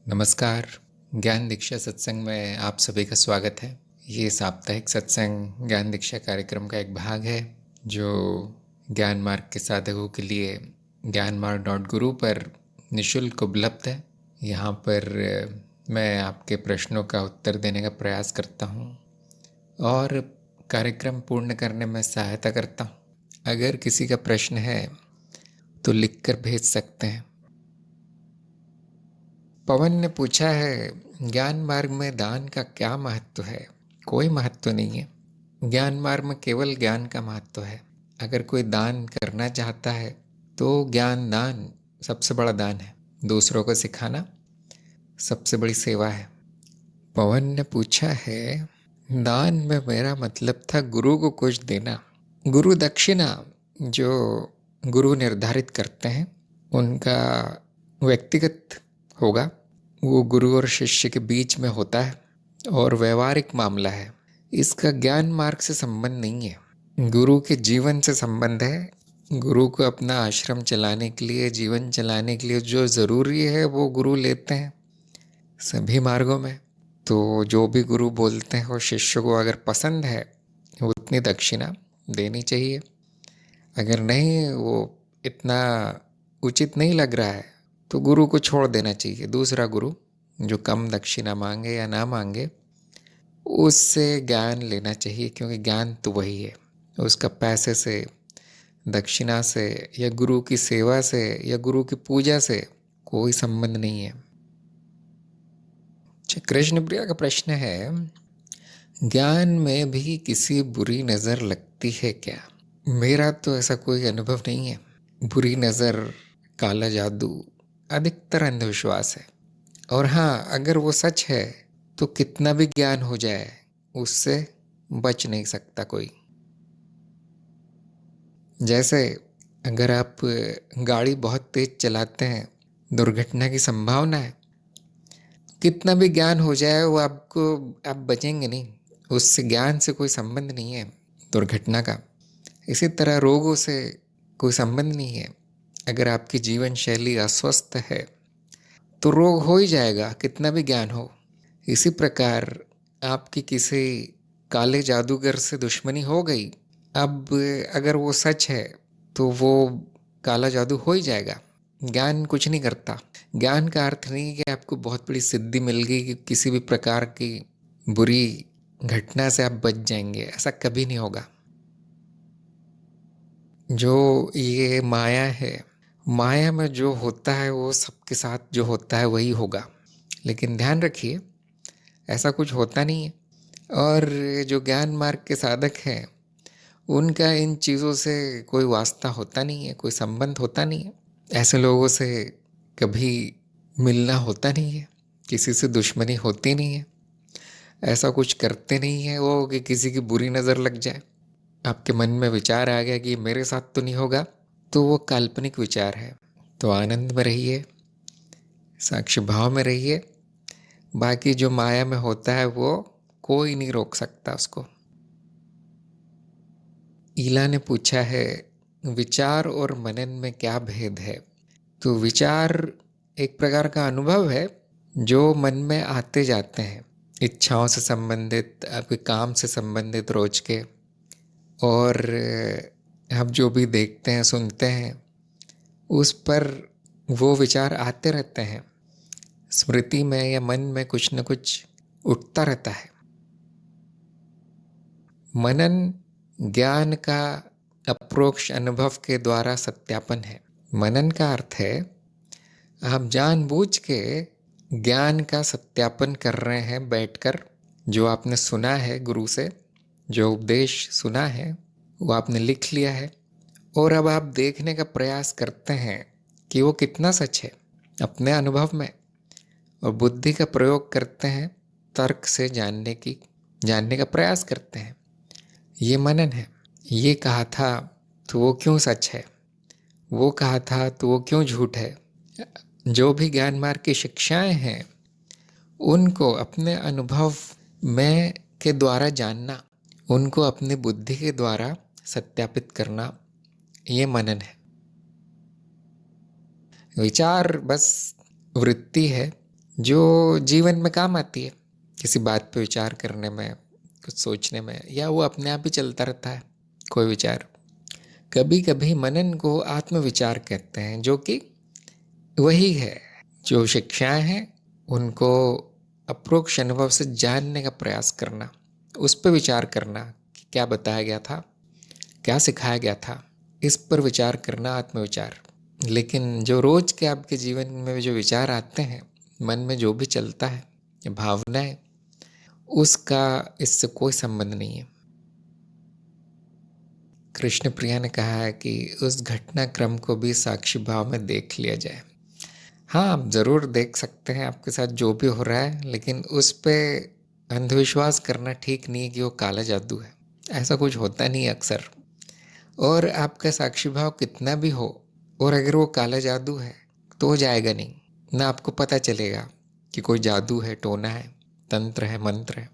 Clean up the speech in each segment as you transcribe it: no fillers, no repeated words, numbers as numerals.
नमस्कार। ज्ञान दीक्षा सत्संग में आप सभी का स्वागत है। ये साप्ताहिक सत्संग ज्ञान दीक्षा कार्यक्रम का एक भाग है जो ज्ञान मार्ग के साधकों के लिए ज्ञानमार्ग.गुरु पर निःशुल्क उपलब्ध है। यहाँ पर मैं आपके प्रश्नों का उत्तर देने का प्रयास करता हूँ और कार्यक्रम पूर्ण करने में सहायता करता हूँ। अगर किसी का प्रश्न है तो लिखकर भेज सकते हैं। पवन ने पूछा है, ज्ञान मार्ग में दान का क्या महत्व है? कोई महत्व नहीं है। ज्ञान मार्ग में केवल ज्ञान का महत्व है। अगर कोई दान करना चाहता है तो ज्ञान दान सबसे बड़ा दान है। दूसरों को सिखाना सबसे बड़ी सेवा है। पवन ने पूछा है, दान में मेरा मतलब था गुरु को कुछ देना। गुरु दक्षिणा जो गुरु निर्धारित करते हैं उनका व्यक्तिगत होगा। वो गुरु और शिष्य के बीच में होता है और व्यवहारिक मामला है। इसका ज्ञान मार्ग से संबंध नहीं है, गुरु के जीवन से संबंध है। गुरु को अपना आश्रम चलाने के लिए, जीवन चलाने के लिए जो ज़रूरी है वो गुरु लेते हैं सभी मार्गों में। तो जो भी गुरु बोलते हैं वो शिष्य को अगर पसंद है उतनी दक्षिणा देनी चाहिए। अगर नहीं, वो इतना उचित नहीं लग रहा है तो गुरु को छोड़ देना चाहिए। दूसरा गुरु जो कम दक्षिणा मांगे या ना मांगे उससे ज्ञान लेना चाहिए, क्योंकि ज्ञान तो वही है। उसका पैसे से, दक्षिणा से या गुरु की सेवा से या गुरु की पूजा से कोई संबंध नहीं है। कृष्ण प्रिया का प्रश्न है, ज्ञान में भी किसी बुरी नज़र लगती है क्या? मेरा तो ऐसा कोई अनुभव नहीं है। बुरी नज़र, काला जादू अधिकतर अंधविश्वास है। और हाँ, अगर वो सच है तो कितना भी ज्ञान हो जाए उससे बच नहीं सकता कोई। जैसे अगर आप गाड़ी बहुत तेज चलाते हैं, दुर्घटना की संभावना है। कितना भी ज्ञान हो जाए वो आप बचेंगे नहीं। उससे ज्ञान से कोई संबंध नहीं है दुर्घटना का। इसी तरह रोगों से कोई संबंध नहीं है। अगर आपकी जीवन शैली अस्वस्थ है तो रोग हो ही जाएगा, कितना भी ज्ञान हो। इसी प्रकार आपकी किसी काले जादूगर से दुश्मनी हो गई, अब अगर वो सच है तो वो काला जादू हो ही जाएगा। ज्ञान कुछ नहीं करता। ज्ञान का अर्थ नहीं कि आपको बहुत बड़ी सिद्धि मिल गई कि किसी भी प्रकार की बुरी घटना से आप बच जाएंगे, ऐसा कभी नहीं होगा। जो ये माया है, माया में जो होता है वो सबके साथ जो होता है वही होगा। लेकिन ध्यान रखिए, ऐसा कुछ होता नहीं है। और जो ज्ञान मार्ग के साधक हैं उनका इन चीज़ों से कोई वास्ता होता नहीं है, कोई संबंध होता नहीं है। ऐसे लोगों से कभी मिलना होता नहीं है, किसी से दुश्मनी होती नहीं है। ऐसा कुछ करते नहीं है वो कि किसी की बुरी नज़र लग जाए। आपके मन में विचार आ गया कि मेरे साथ तो नहीं होगा, तो वो काल्पनिक विचार है। तो आनंद में रहिए, साक्ष्य भाव में रहिए। बाकी जो माया में होता है वो कोई नहीं रोक सकता उसको। ईला ने पूछा है, विचार और मनन में क्या भेद है? तो विचार एक प्रकार का अनुभव है जो मन में आते जाते हैं, इच्छाओं से संबंधित, आपके काम से संबंधित रोज के। और आप जो भी देखते हैं, सुनते हैं, उस पर वो विचार आते रहते हैं। स्मृति में या मन में कुछ न कुछ उठता रहता है। मनन ज्ञान का अप्रोक्ष अनुभव के द्वारा सत्यापन है। मनन का अर्थ है आप जानबूझ के ज्ञान का सत्यापन कर रहे हैं बैठकर। जो आपने सुना है गुरु से, जो उपदेश सुना है वो आपने लिख लिया है और अब आप देखने का प्रयास करते हैं कि वो कितना सच है अपने अनुभव में, और बुद्धि का प्रयोग करते हैं, तर्क से जानने का प्रयास करते हैं। ये मनन है। ये कहा था तो वो क्यों सच है, वो कहा था तो वो क्यों झूठ है। जो भी ज्ञान मार्ग की शिक्षाएं हैं उनको अपने अनुभव में के द्वारा जानना, उनको अपनी बुद्धि के द्वारा सत्यापित करना, ये मनन है। विचार बस वृत्ति है जो जीवन में काम आती है, किसी बात पे विचार करने में, कुछ सोचने में, या वो अपने आप ही चलता रहता है कोई विचार। कभी कभी मनन को आत्मविचार कहते हैं, जो कि वही है जो शिक्षाएं हैं उनको अप्रोक्ष अनुभव से जानने का प्रयास करना, उस पर विचार करना कि क्या बताया गया था, क्या सिखाया गया था, इस पर विचार करना आत्मविचार। लेकिन जो रोज के आपके जीवन में जो विचार आते हैं, मन में जो भी चलता है, भावनाएं, उसका इससे कोई संबंध नहीं है। कृष्ण प्रिया ने कहा है कि उस घटनाक्रम को भी साक्षी भाव में देख लिया जाए। हाँ, आप ज़रूर देख सकते हैं आपके साथ जो भी हो रहा है, लेकिन उस पे अंधविश्वास करना ठीक नहीं है कि वो काला जादू है। ऐसा कुछ होता नहीं अक्सर। और आपका साक्षी भाव कितना भी हो, और अगर वो काला जादू है तो वो जाएगा नहीं। ना आपको पता चलेगा कि कोई जादू है, टोना है, तंत्र है, मंत्र है।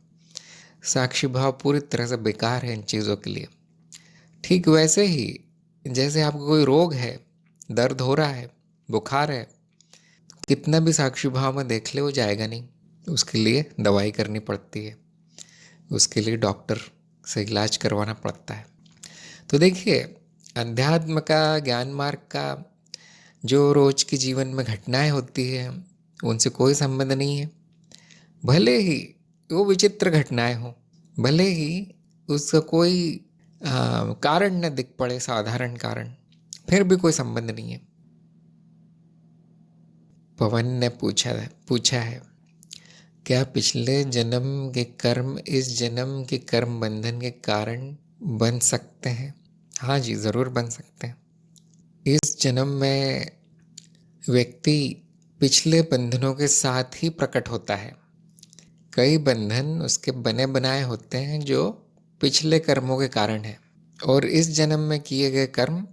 साक्षी भाव पूरी तरह से बेकार है इन चीज़ों के लिए। ठीक वैसे ही जैसे आपको कोई रोग है, दर्द हो रहा है, बुखार है, कितना भी साक्षी भाव में देख ले वो जाएगा नहीं। उसके लिए दवाई करनी पड़ती है, उसके लिए डॉक्टर से इलाज करवाना पड़ता है। तो देखिए, अध्यात्म का, ज्ञान मार्ग का जो रोज के जीवन में घटनाएं होती हैं उनसे कोई संबंध नहीं है। भले ही वो विचित्र घटनाएं हो, भले ही उसका कोई कारण न दिख पड़े, साधारण कारण, फिर भी कोई संबंध नहीं है। पवन ने पूछा है, क्या पिछले जन्म के कर्म इस जन्म के कर्म बंधन के कारण बन सकते हैं? हाँ जी, ज़रूर बन सकते हैं। इस जन्म में व्यक्ति पिछले बंधनों के साथ ही प्रकट होता है। कई बंधन उसके बने बनाए होते हैं जो पिछले कर्मों के कारण हैं, और इस जन्म में किए गए कर्म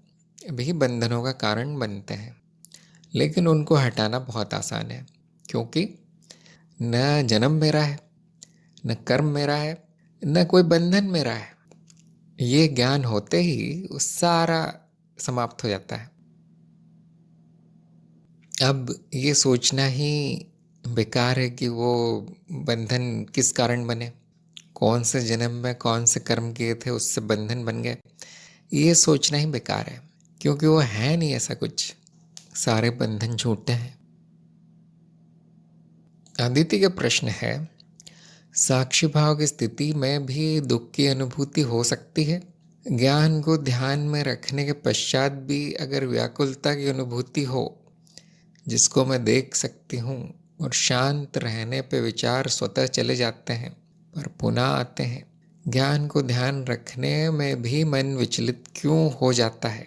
भी बंधनों का कारण बनते हैं। लेकिन उनको हटाना बहुत आसान है, क्योंकि न जन्म मेरा है, न कर्म मेरा है, न कोई बंधन मेरा है। ये ज्ञान होते ही वो सारा समाप्त हो जाता है। अब ये सोचना ही बेकार है कि वो बंधन किस कारण बने, कौन से जन्म में कौन से कर्म किए थे उससे बंधन बन गए। ये सोचना ही बेकार है, क्योंकि वो है नहीं ऐसा कुछ। सारे बंधन झूठे हैं। अदिति का प्रश्न है, साक्षी भाव की स्थिति में भी दुख की अनुभूति हो सकती है? ज्ञान को ध्यान में रखने के पश्चात भी अगर व्याकुलता की अनुभूति हो, जिसको मैं देख सकती हूँ, और शांत रहने पे विचार स्वतः चले जाते हैं पर पुनः आते हैं, ज्ञान को ध्यान रखने में भी मन विचलित क्यों हो जाता है?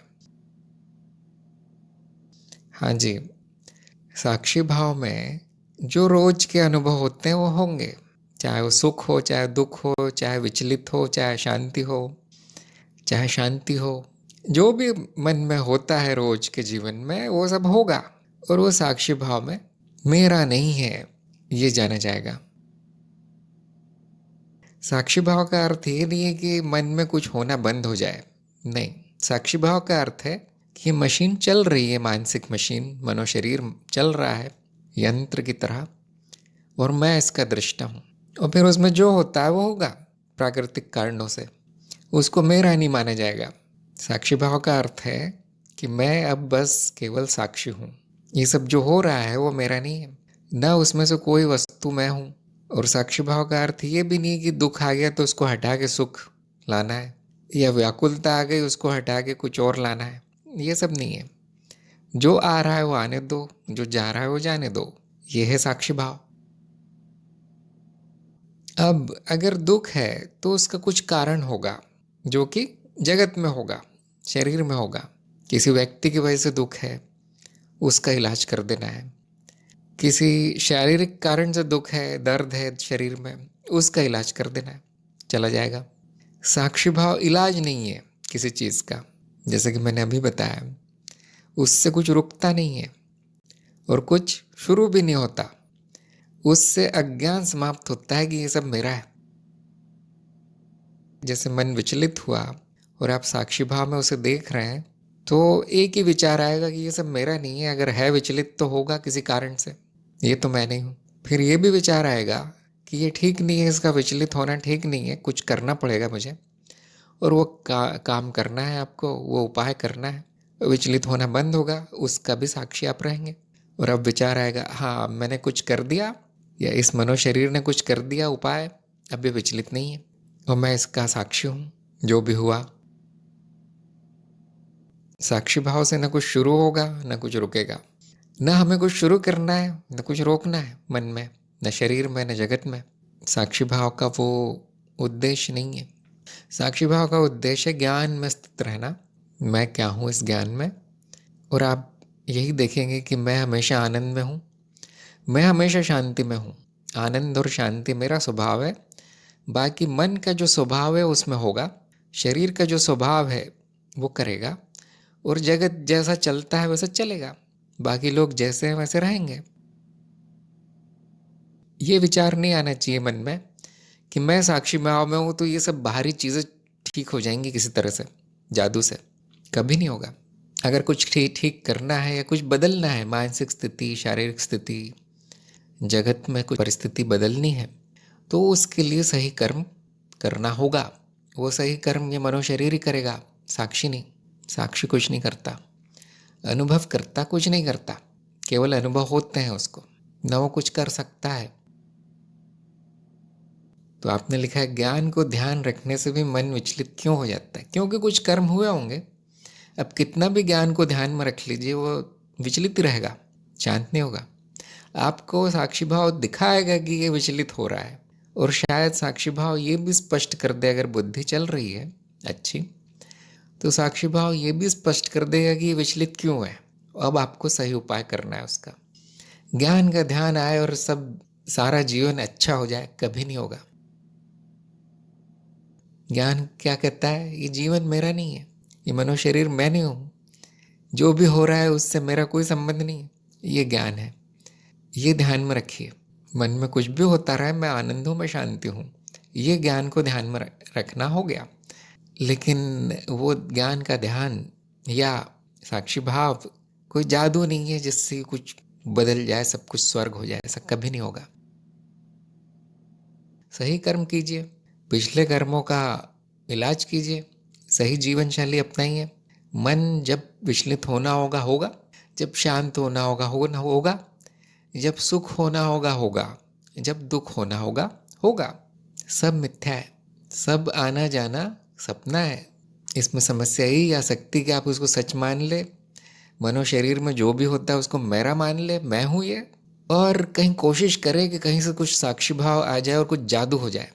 हाँ जी, साक्षी भाव में जो रोज के अनुभव होते हैं वो होंगे, चाहे वो सुख हो, चाहे दुख हो, चाहे विचलित हो, चाहे शांति हो, चाहे शांति हो। जो भी मन में होता है रोज के जीवन में वो सब होगा, और वो साक्षी भाव में मेरा नहीं है ये जाना जाएगा। साक्षी भाव का अर्थ ये नहीं है कि मन में कुछ होना बंद हो जाए, नहीं। साक्षी भाव का अर्थ है कि मशीन चल रही है, मानसिक मशीन, मनोशरीर चल रहा है यंत्र की तरह, और मैं इसका दृष्टा हूँ। और फिर उसमें जो होता है वो होगा प्राकृतिक कारणों से, उसको मेरा नहीं माना जाएगा। साक्षी भाव का अर्थ है कि मैं अब बस केवल साक्षी हूँ। ये सब जो हो रहा है वो मेरा नहीं है, ना उसमें से कोई वस्तु मैं हूँ। और साक्षी भाव का अर्थ ये भी नहीं कि दुख आ गया तो उसको हटा के सुख लाना है, या व्याकुलता आ गई उसको हटा के कुछ और लाना है। ये सब नहीं है। जो आ रहा है वो आने दो, जो जा रहा है वो जाने दो। ये है साक्षी भाव। अब अगर दुख है तो उसका कुछ कारण होगा, जो कि जगत में होगा, शरीर में होगा। किसी व्यक्ति की वजह से दुख है, उसका इलाज कर देना है। किसी शारीरिक कारण से दुख है, दर्द है शरीर में, उसका इलाज कर देना है, चला जाएगा। साक्षी भाव इलाज नहीं है किसी चीज़ का, जैसे कि मैंने अभी बताया। उससे कुछ रुकता नहीं है और कुछ शुरू भी नहीं होता। उससे अज्ञान समाप्त होता है कि ये सब मेरा है। जैसे मन विचलित हुआ और आप साक्षी भाव में उसे देख रहे हैं, तो एक ही विचार आएगा कि ये सब मेरा नहीं है। अगर है विचलित तो होगा किसी कारण से, ये तो मैं नहीं हूँ। फिर ये भी विचार आएगा कि ये ठीक नहीं है, इसका विचलित होना ठीक नहीं है, कुछ करना पड़ेगा मुझे, और वो काम करना है आपको, वो उपाय करना है, विचलित होना बंद होगा, उसका भी साक्षी आप रहेंगे। और अब विचार आएगा, हाँ मैंने कुछ कर दिया, या इस मनो शरीर ने कुछ कर दिया उपाय, अब ये विचलित नहीं है और मैं इसका साक्षी हूँ, जो भी हुआ। साक्षी भाव से न कुछ शुरू होगा न कुछ रुकेगा, न हमें कुछ शुरू करना है न कुछ रोकना है, मन में न शरीर में न जगत में। साक्षी भाव का वो उद्देश्य नहीं है। साक्षी भाव का उद्देश्य ज्ञान में स्थित रहना, मैं क्या हूँ इस ज्ञान में, और आप यही देखेंगे कि मैं हमेशा आनंद में हूँ, मैं हमेशा शांति में हूँ। आनंद और शांति मेरा स्वभाव है, बाकी मन का जो स्वभाव है उसमें होगा, शरीर का जो स्वभाव है वो करेगा, और जगत जैसा चलता है वैसा चलेगा, बाकी लोग जैसे हैं वैसे रहेंगे। ये विचार नहीं आना चाहिए मन में कि मैं साक्षी भाव में हूँ तो ये सब बाहरी चीज़ें ठीक हो जाएंगी किसी तरह से, जादू से। कभी नहीं होगा। अगर कुछ ठीक ठीक करना है या कुछ बदलना है, मानसिक स्थिति, शारीरिक स्थिति, जगत में कुछ परिस्थिति बदलनी है, तो उसके लिए सही कर्म करना होगा। वो सही कर्म ये मनो शरीर ही करेगा, साक्षी नहीं। साक्षी कुछ नहीं करता, अनुभव करता कुछ नहीं करता, केवल अनुभव होते हैं उसको, न वो कुछ कर सकता है। तो आपने लिखा है ज्ञान को ध्यान रखने से भी मन विचलित क्यों हो जाता है? क्योंकि कुछ कर्म हुए होंगे। अब कितना भी ज्ञान को ध्यान में रख लीजिए, वो विचलित ही रहेगा, शांत नहीं होगा। आपको साक्षी भाव दिखाएगा कि ये विचलित हो रहा है, और शायद साक्षी भाव ये भी स्पष्ट कर दे, अगर बुद्धि चल रही है अच्छी, तो साक्षी भाव ये भी स्पष्ट कर देगा कि ये विचलित क्यों है। अब आपको सही उपाय करना है उसका। ज्ञान का ध्यान आए और सब सारा जीवन अच्छा हो जाए, कभी नहीं होगा। ज्ञान क्या कहता है? ये जीवन मेरा नहीं है, ये मनो शरीर मैं नहीं हूँ, जो भी हो रहा है उससे मेरा कोई संबंध नहीं है, ये ज्ञान है। ये ध्यान में रखिए। मन में कुछ भी होता रहा है, मैं आनंद हूँ, मैं शांति हूँ, ये ज्ञान को ध्यान में रखना हो गया। लेकिन वो ज्ञान का ध्यान या साक्षी भाव कोई जादू नहीं है जिससे कुछ बदल जाए, सब कुछ स्वर्ग हो जाए, ऐसा कभी नहीं होगा। सही कर्म कीजिए, पिछले कर्मों का इलाज कीजिए, सही जीवन शैली अपनाइए। मन जब विचलित होना होगा होगा, जब शांत होना होगा होगा, जब सुख होना होगा होगा, जब दुख होना होगा होगा। सब मिथ्या है, सब आना जाना सपना है। इसमें समस्या यही आ सकती कि आप उसको सच मान ले, मनो शरीर में जो भी होता है उसको मेरा मान ले, मैं हूँ ये, और कहीं कोशिश करे कि कहीं से कुछ साक्षी भाव आ जाए और कुछ जादू हो जाए।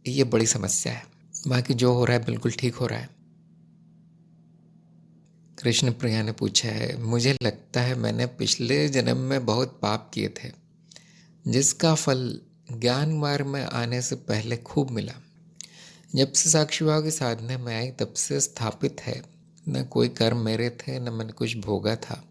ये बड़ी समस्या है। बाकी जो हो रहा है बिल्कुल ठीक हो रहा है। कृष्ण प्रिया ने पूछा है, मुझे लगता है मैंने पिछले जन्म में बहुत पाप किए थे, जिसका फल ज्ञान मार्ग में आने से पहले खूब मिला। जब से साक्षी भाव की साधना में आई तब से स्थापित है, न कोई कर्म मेरे थे, न मैंने कुछ भोगा था,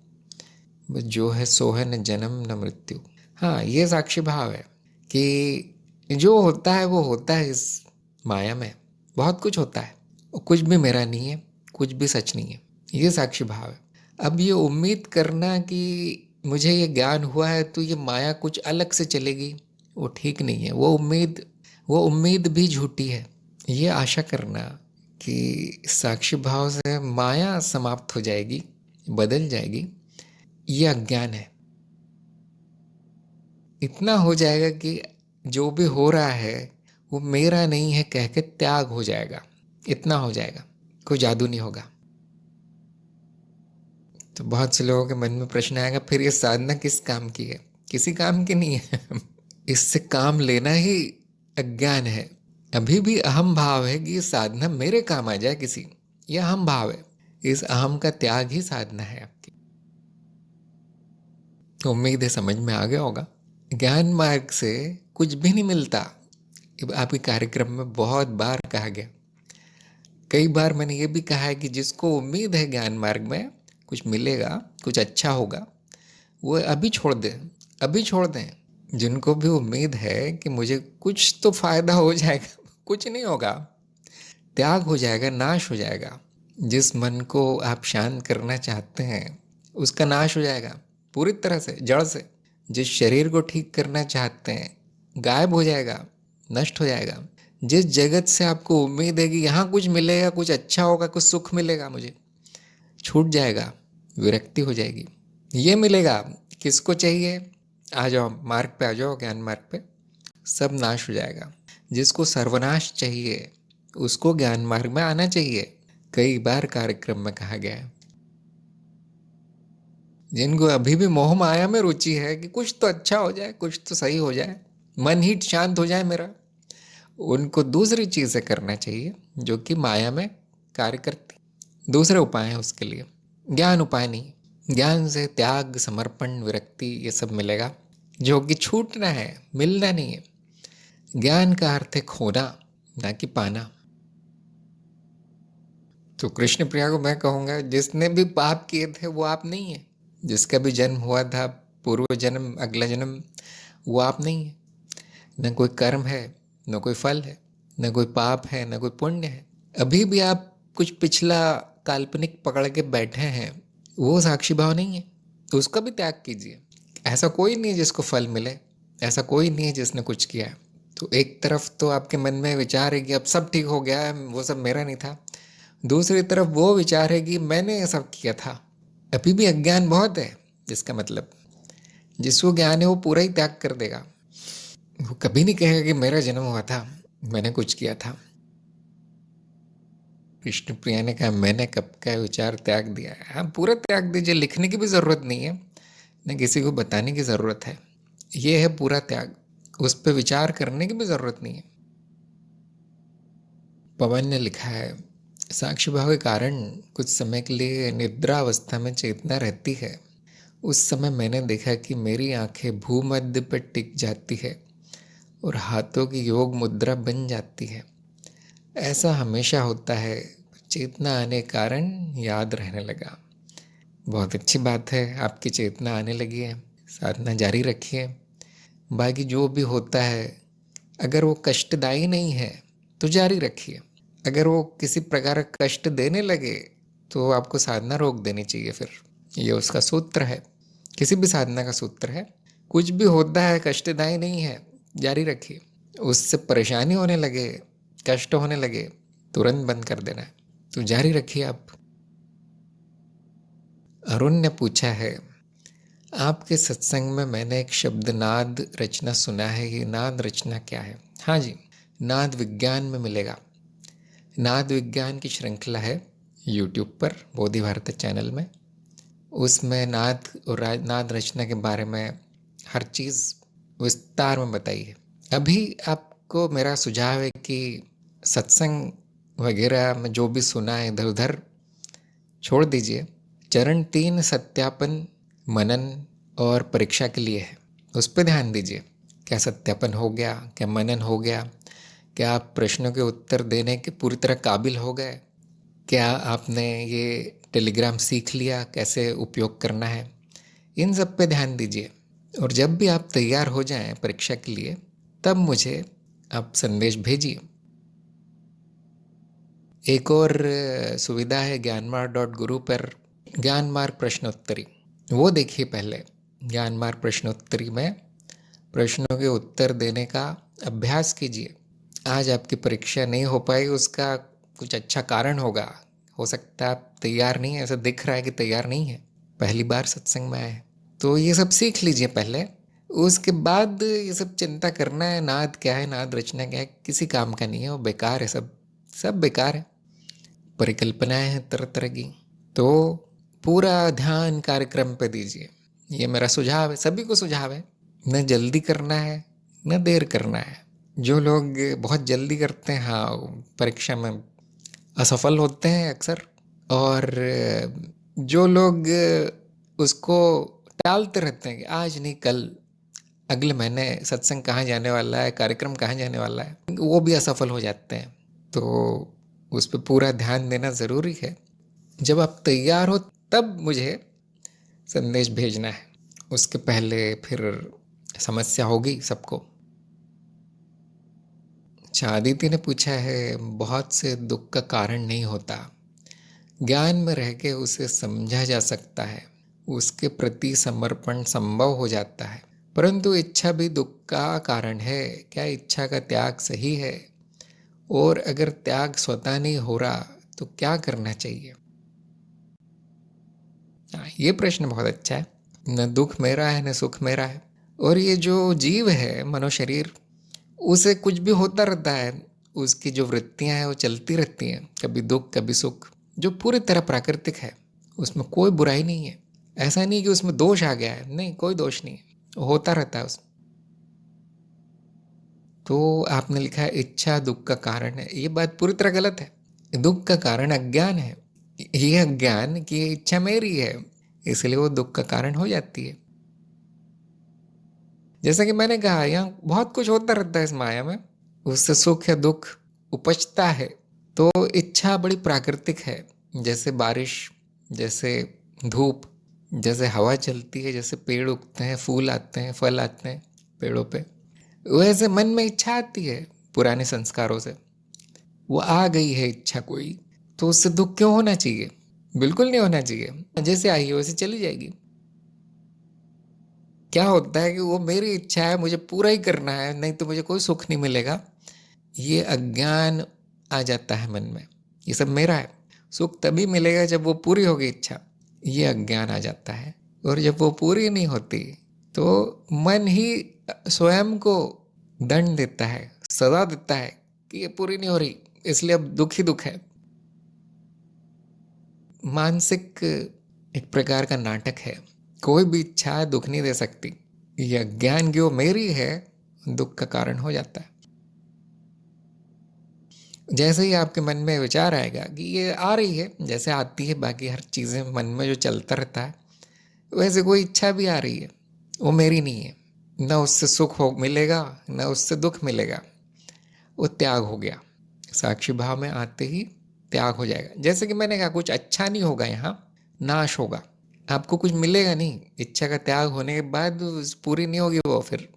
बस जो है सो है, न जन्म न मृत्यु। हाँ, ये साक्षी भाव है कि जो होता है वो होता है। इस माया में बहुत कुछ होता है और कुछ भी मेरा नहीं है, कुछ भी सच नहीं है, ये साक्षी भाव है। अब ये उम्मीद करना कि मुझे ये ज्ञान हुआ है तो ये माया कुछ अलग से चलेगी, वो ठीक नहीं है। वो उम्मीद भी झूठी है। ये आशा करना कि साक्षी भाव से माया समाप्त हो जाएगी, बदल जाएगी, ये अज्ञान है। इतना हो जाएगा कि जो भी हो रहा है वो मेरा नहीं है कह के त्याग हो जाएगा, इतना हो जाएगा, कोई जादू नहीं होगा। तो बहुत से लोगों के मन में प्रश्न आएगा, फिर ये साधना किस काम की है? किसी काम की नहीं है। इससे काम लेना ही अज्ञान है। अभी भी अहम भाव है कि ये साधना मेरे काम आ जाए किसी, ये अहम भाव है। इस अहम का त्याग ही साधना है आपकी। उम्मीद है समझ में आ गया होगा। ज्ञान मार्ग से कुछ भी नहीं मिलता। आपके कार्यक्रम में बहुत बार कहा गया, कई बार मैंने ये भी कहा है कि जिसको उम्मीद है ज्ञान मार्ग में कुछ मिलेगा, कुछ अच्छा होगा, वो अभी छोड़ दें, अभी छोड़ दें। जिनको भी उम्मीद है कि मुझे कुछ तो फायदा हो जाएगा, कुछ नहीं होगा, त्याग हो जाएगा, नाश हो जाएगा। जिस मन को आप शांत करना चाहते हैं उसका नाश हो जाएगा पूरी तरह से, जड़ से। जिस शरीर को ठीक करना चाहते हैं गायब हो जाएगा, नष्ट हो जाएगा। जिस जगत से आपको उम्मीद है कि यहाँ कुछ मिलेगा, कुछ अच्छा होगा, कुछ सुख मिलेगा, मुझे छूट जाएगा, विरक्ति हो जाएगी। ये मिलेगा किसको चाहिए? आ जाओ मार्ग पे, आ जाओ ज्ञान मार्ग पे, सब नाश हो जाएगा। जिसको सर्वनाश चाहिए उसको ज्ञान मार्ग में आना चाहिए, कई बार कार्यक्रम में कहा गया है। जिनको अभी भी मोह माया में रुचि है कि कुछ तो अच्छा हो जाए, कुछ तो सही हो जाए, मन ही शांत हो जाए मेरा, उनको दूसरी चीज़ें करना चाहिए जो कि माया में कार्य करती। दूसरे उपाय हैं उसके लिए, ज्ञान उपाय नहीं। ज्ञान से त्याग, समर्पण, विरक्ति ये सब मिलेगा, जो कि छूटना है, मिलना नहीं है। ज्ञान का अर्थ है खोना, ना कि पाना। तो कृष्ण प्रिया को मैं कहूँगा, जिसने भी पाप किए थे वो आप नहीं है। जिसका भी जन्म हुआ था, पूर्व जन्म, अगला जन्म, वो आप नहीं है। न कोई कर्म है, न कोई फल है, न कोई पाप है, न कोई पुण्य है। अभी भी आप कुछ पिछला काल्पनिक पकड़ के बैठे हैं, वो साक्षी भाव नहीं है, तो उसका भी त्याग कीजिए। ऐसा कोई नहीं है जिसको फल मिले, ऐसा कोई नहीं है जिसने कुछ किया है। तो एक तरफ तो आपके मन में विचार है कि अब सब ठीक हो गया है, वो सब मेरा नहीं था। दूसरी तरफ वो विचार है कि मैंने ये सब किया था। अभी भी अज्ञान बहुत है। इसका मतलब जिसको ज्ञान है वो पूरा ही त्याग कर देगा। वो कभी नहीं कहेगा कि मेरा जन्म हुआ था, मैंने कुछ किया था। विष्णु प्रिया ने कहा मैंने कब का विचार त्याग दिया है। हाँ, पूरा त्याग दीजिए, लिखने की भी ज़रूरत नहीं है, न किसी को बताने की ज़रूरत है। ये है पूरा त्याग, उस पर विचार करने की भी ज़रूरत नहीं है। पवन ने लिखा है, साक्षी भाव के कारण कुछ समय के लिए निद्रा अवस्था में चेतना रहती है। उस समय मैंने देखा कि मेरी आंखें भूमध्य पर टिक जाती है और हाथों की योग मुद्रा बन जाती है। ऐसा हमेशा होता है, चेतना आने के कारण याद रहने लगा। बहुत अच्छी बात है, आपकी चेतना आने लगी है, साधना जारी रखिए। बाकी जो भी होता है, अगर वो कष्टदायी नहीं है तो जारी रखिए। अगर वो किसी प्रकार का कष्ट देने लगे तो आपको साधना रोक देनी चाहिए। फिर ये उसका सूत्र है, किसी भी साधना का सूत्र है। कुछ भी होता है कष्टदायी नहीं है, जारी रखिए। उससे परेशानी होने लगे, कष्ट होने लगे, तुरंत बंद कर देना है। तो जारी रखिए आप। अरुण ने पूछा है, आपके सत्संग में मैंने एक शब्द नाद रचना सुना है, ये नाद रचना क्या है? हाँ जी, नाद विज्ञान में मिलेगा। नाद विज्ञान की श्रृंखला है यूट्यूब पर, बोधि भारत चैनल में। उसमें नाद और नाद रचना के बारे में हर चीज़ विस्तार में बताई है। अभी आपको मेरा सुझाव है कि सत्संग वगैरह में जो भी सुना है इधर उधर छोड़ दीजिए। चरण 3 सत्यापन, मनन और परीक्षा के लिए है, उस पर ध्यान दीजिए। क्या सत्यापन हो गया, क्या मनन हो गया, क्या आप प्रश्नों के उत्तर देने के पूरी तरह काबिल हो गए, क्या आपने ये टेलीग्राम सीख लिया कैसे उपयोग करना है, इन सब पे ध्यान दीजिए। और जब भी आप तैयार हो जाएं परीक्षा के लिए, तब मुझे आप संदेश भेजिए। एक और सुविधा है ज्ञानमार्ग.गुरु पर, ज्ञान मार्ग प्रश्नोत्तरी, वो देखिए पहले। ज्ञान मार्ग प्रश्नोत्तरी में प्रश्नों के उत्तर देने का अभ्यास कीजिए। आज आपकी परीक्षा नहीं हो पाई, उसका कुछ अच्छा कारण होगा। हो सकता है आप तैयार नहीं है, ऐसा दिख रहा है कि तैयार नहीं है, पहली बार सत्संग में आए, तो ये सब सीख लीजिए पहले। उसके बाद ये सब चिंता करना है, नाद क्या है, नाद रचना क्या है, किसी काम का नहीं है, वो बेकार है, सब बेकार है। परिकल्पनाएं हैं तरह तरह की, तो पूरा ध्यान कार्यक्रम पे दीजिए। ये मेरा सुझाव है, सभी को सुझाव है। न जल्दी करना है, न देर करना है। जो लोग बहुत जल्दी करते हैं, हाँ, परीक्षा में असफल होते हैं अक्सर। और जो लोग उसको टालते रहते हैं कि आज नहीं कल, अगले महीने सत्संग कहाँ जाने वाला है, कार्यक्रम कहाँ जाने वाला है, वो भी असफल हो जाते हैं। तो उस पर पूरा ध्यान देना ज़रूरी है। जब आप तैयार हो तब मुझे संदेश भेजना है, उसके पहले फिर समस्या होगी सबको। आदित्य ने पूछा है, बहुत से दुख का कारण नहीं होता, ज्ञान में रह के उसे समझा जा सकता है, उसके प्रति समर्पण संभव हो जाता है। परंतु इच्छा भी दुख का कारण है। क्या इच्छा का त्याग सही है? और अगर त्याग स्वतः नहीं हो रहा तो क्या करना चाहिए? ये प्रश्न बहुत अच्छा है। न दुख मेरा है न सुख मेरा है। और ये जो जीव है, मनुशरीर, उसे कुछ भी होता रहता है। उसकी जो वृत्तियां हैं वो चलती रहती हैं, कभी दुख कभी सुख, जो पूरी तरह प्राकृतिक है। उसमें कोई बुराई नहीं है। ऐसा नहीं कि उसमें दोष आ गया है, नहीं, कोई दोष नहीं है, होता रहता है उसमें। तो आपने लिखा है इच्छा दुख का कारण है, ये बात पूरी तरह गलत है। दुख का कारण अज्ञान है। ये अज्ञान कि ये इच्छा मेरी है, इसलिए वो दुख का कारण हो जाती है। जैसा कि मैंने कहा, यहाँ बहुत कुछ होता रहता है इस माया में, उससे सुख या दुख उपजता है। तो इच्छा बड़ी प्राकृतिक है। जैसे बारिश, जैसे धूप, जैसे हवा चलती है, जैसे पेड़ उगते हैं, फूल आते हैं, फल आते हैं पेड़ों पे, वैसे मन में इच्छा आती है पुराने संस्कारों से। वो आ गई है इच्छा कोई, तो उससे दुख क्यों होना चाहिए? बिल्कुल नहीं होना चाहिए। जैसे आई है वैसे चली जाएगी। क्या होता है कि वो मेरी इच्छा है, मुझे पूरा ही करना है, नहीं तो मुझे कोई सुख नहीं मिलेगा। ये अज्ञान आ जाता है मन में, ये सब मेरा है, सुख तभी मिलेगा जब वो पूरी होगी इच्छा। ये अज्ञान आ जाता है। और जब वो पूरी नहीं होती तो मन ही स्वयं को दंड देता है, सजा देता है कि ये पूरी नहीं हो रही, इसलिए अब दुख ही दुख है। मानसिक एक प्रकार का नाटक है। कोई भी इच्छा दुख नहीं दे सकती। ये अज्ञान जो मेरी है दुख का कारण हो जाता है। जैसे ही आपके मन में विचार आएगा कि ये आ रही है, जैसे आती है बाकी हर चीज़ें मन में जो चलता रहता है, वैसे कोई इच्छा भी आ रही है, वो मेरी नहीं है, न उससे सुख हो मिलेगा न उससे दुख मिलेगा, वो त्याग हो गया। साक्षी भाव में आते ही त्याग हो जाएगा। जैसे कि मैंने कहा, कुछ अच्छा नहीं होगा, यहाँ नाश होगा, आपको कुछ मिलेगा नहीं। इच्छा का त्याग होने के बाद पूरी नहीं होगी वो फिर।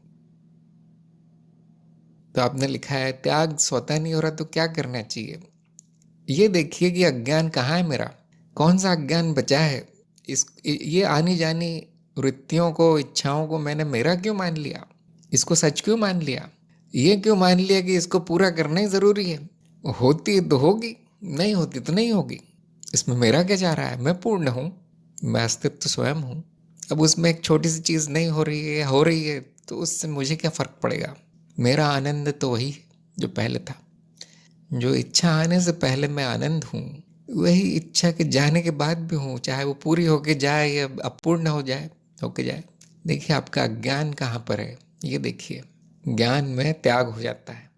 तो आपने लिखा है त्याग स्वतः नहीं हो रहा तो क्या करना चाहिए? ये देखिए कि अज्ञान कहाँ है मेरा, कौन सा अज्ञान बचा है। ये आनी जानी वृत्तियों को, इच्छाओं को मैंने मेरा क्यों मान लिया? इसको सच क्यों मान लिया? ये क्यों मान लिया कि इसको पूरा करना ही ज़रूरी है? होती तो होगी, नहीं होती तो नहीं होगी। इसमें मेरा क्या जा रहा है? मैं पूर्ण हूँ, मैं अस्तित्व तो स्वयं हूँ। अब उसमें एक छोटी सी चीज़ नहीं हो रही है, हो रही है, तो उससे मुझे क्या फ़र्क पड़ेगा? मेरा आनंद तो वही है जो पहले था। जो इच्छा आने से पहले मैं आनंद हूँ, वही इच्छा के जाने के बाद भी हूँ, चाहे वो पूरी होके जाए या अपूर्ण हो जाए, होके जाए। देखिए आपका अज्ञान कहाँ पर है, ये देखिए। ज्ञान में त्याग हो जाता है।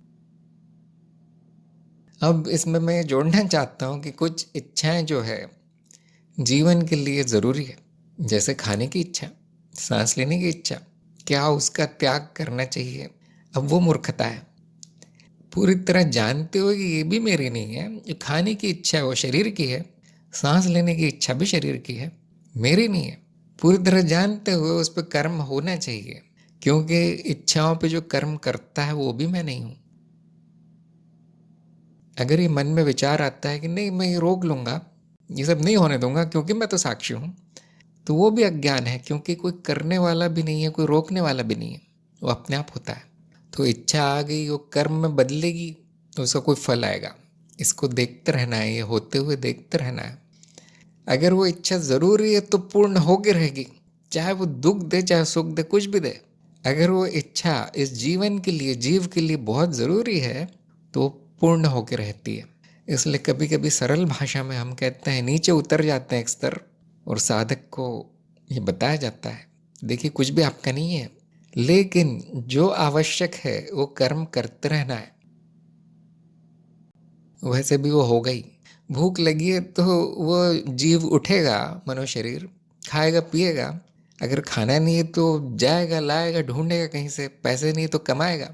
अब इसमें मैं जोड़ना चाहता हूँ कि कुछ इच्छाएं जो है जीवन के लिए ज़रूरी है, जैसे खाने की इच्छा, सांस लेने की इच्छा, क्या उसका त्याग करना चाहिए? अब वो मूर्खता है। पूरी तरह जानते हो कि ये भी मेरी नहीं है, जो खाने की इच्छा है वो शरीर की है, सांस लेने की इच्छा भी शरीर की है, मेरी नहीं है। पूरी तरह जानते हुए उस पर कर्म होना चाहिए, क्योंकि इच्छाओं पे जो कर्म करता है वो भी मैं नहीं हूँ। अगर ये मन में विचार आता है कि नहीं मैं ये रोक लूँगा, ये सब नहीं होने दूंगा क्योंकि मैं तो साक्षी हूँ, तो वो भी अज्ञान है, क्योंकि कोई करने वाला भी नहीं है, कोई रोकने वाला भी नहीं है, वो अपने आप होता है। तो इच्छा आ गई, वो कर्म में बदलेगी तो उसका कोई फल आएगा। इसको देखते रहना है, ये होते हुए देखते रहना है। अगर वो इच्छा ज़रूरी है तो पूर्ण होके रहेगी, चाहे वो दुख दे चाहे सुख दे, कुछ भी दे। अगर वो इच्छा इस जीवन के लिए, जीव के लिए बहुत ज़रूरी है तो पूर्ण होके रहती है। इसलिए कभी कभी सरल भाषा में हम कहते हैं, नीचे उतर जाते हैं एक स्तर, और साधक को ये बताया जाता है, देखिए कुछ भी आपका नहीं है, लेकिन जो आवश्यक है वो कर्म करते रहना है। वैसे भी वो हो गई, भूख लगी है तो वो जीव उठेगा, मनुष्य शरीर खाएगा पिएगा। अगर खाना नहीं है तो जाएगा लाएगा, ढूंढेगा कहीं से, पैसे नहीं तो कमाएगा,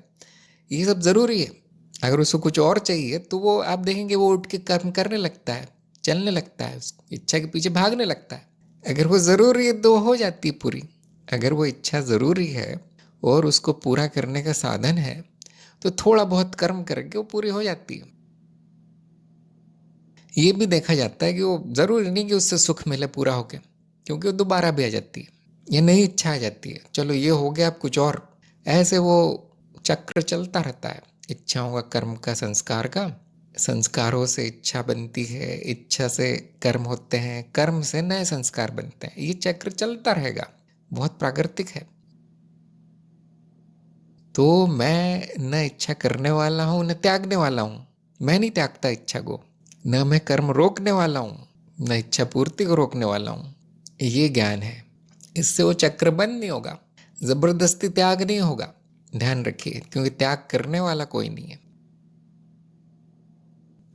ये सब ज़रूरी है। अगर उसको कुछ और चाहिए तो वो आप देखेंगे वो उठ के कर्म करने लगता है, चलने लगता है, उस इच्छा के पीछे भागने लगता है। अगर वो ज़रूरी है तो हो जाती है पूरी। अगर वो इच्छा ज़रूरी है और उसको पूरा करने का साधन है तो थोड़ा बहुत कर्म करके वो पूरी हो जाती है। ये भी देखा जाता है कि वो ज़रूरी नहीं कि उससे सुख मिले पूरा होके, क्योंकि वो दोबारा भी आ जाती है। ये नई इच्छा आ जाती है, चलो ये हो गया, अब कुछ और। ऐसे वो चक्र चलता रहता है, इच्छाओं का, कर्म का, संस्कार का। संस्कारों से इच्छा बनती है, इच्छा से कर्म होते हैं, कर्म से नए संस्कार बनते हैं, ये चक्र चलता रहेगा, बहुत प्राकृतिक है। तो मैं न इच्छा करने वाला हूँ न त्यागने वाला हूँ। मैं नहीं त्यागता इच्छा को, न मैं कर्म रोकने वाला हूँ, न इच्छा पूर्ति को रोकने वाला हूँ। ये ज्ञान है, इससे वो चक्र बंद नहीं होगा, जबरदस्ती त्याग नहीं होगा। ध्यान रखिए, क्योंकि त्याग करने वाला कोई नहीं है।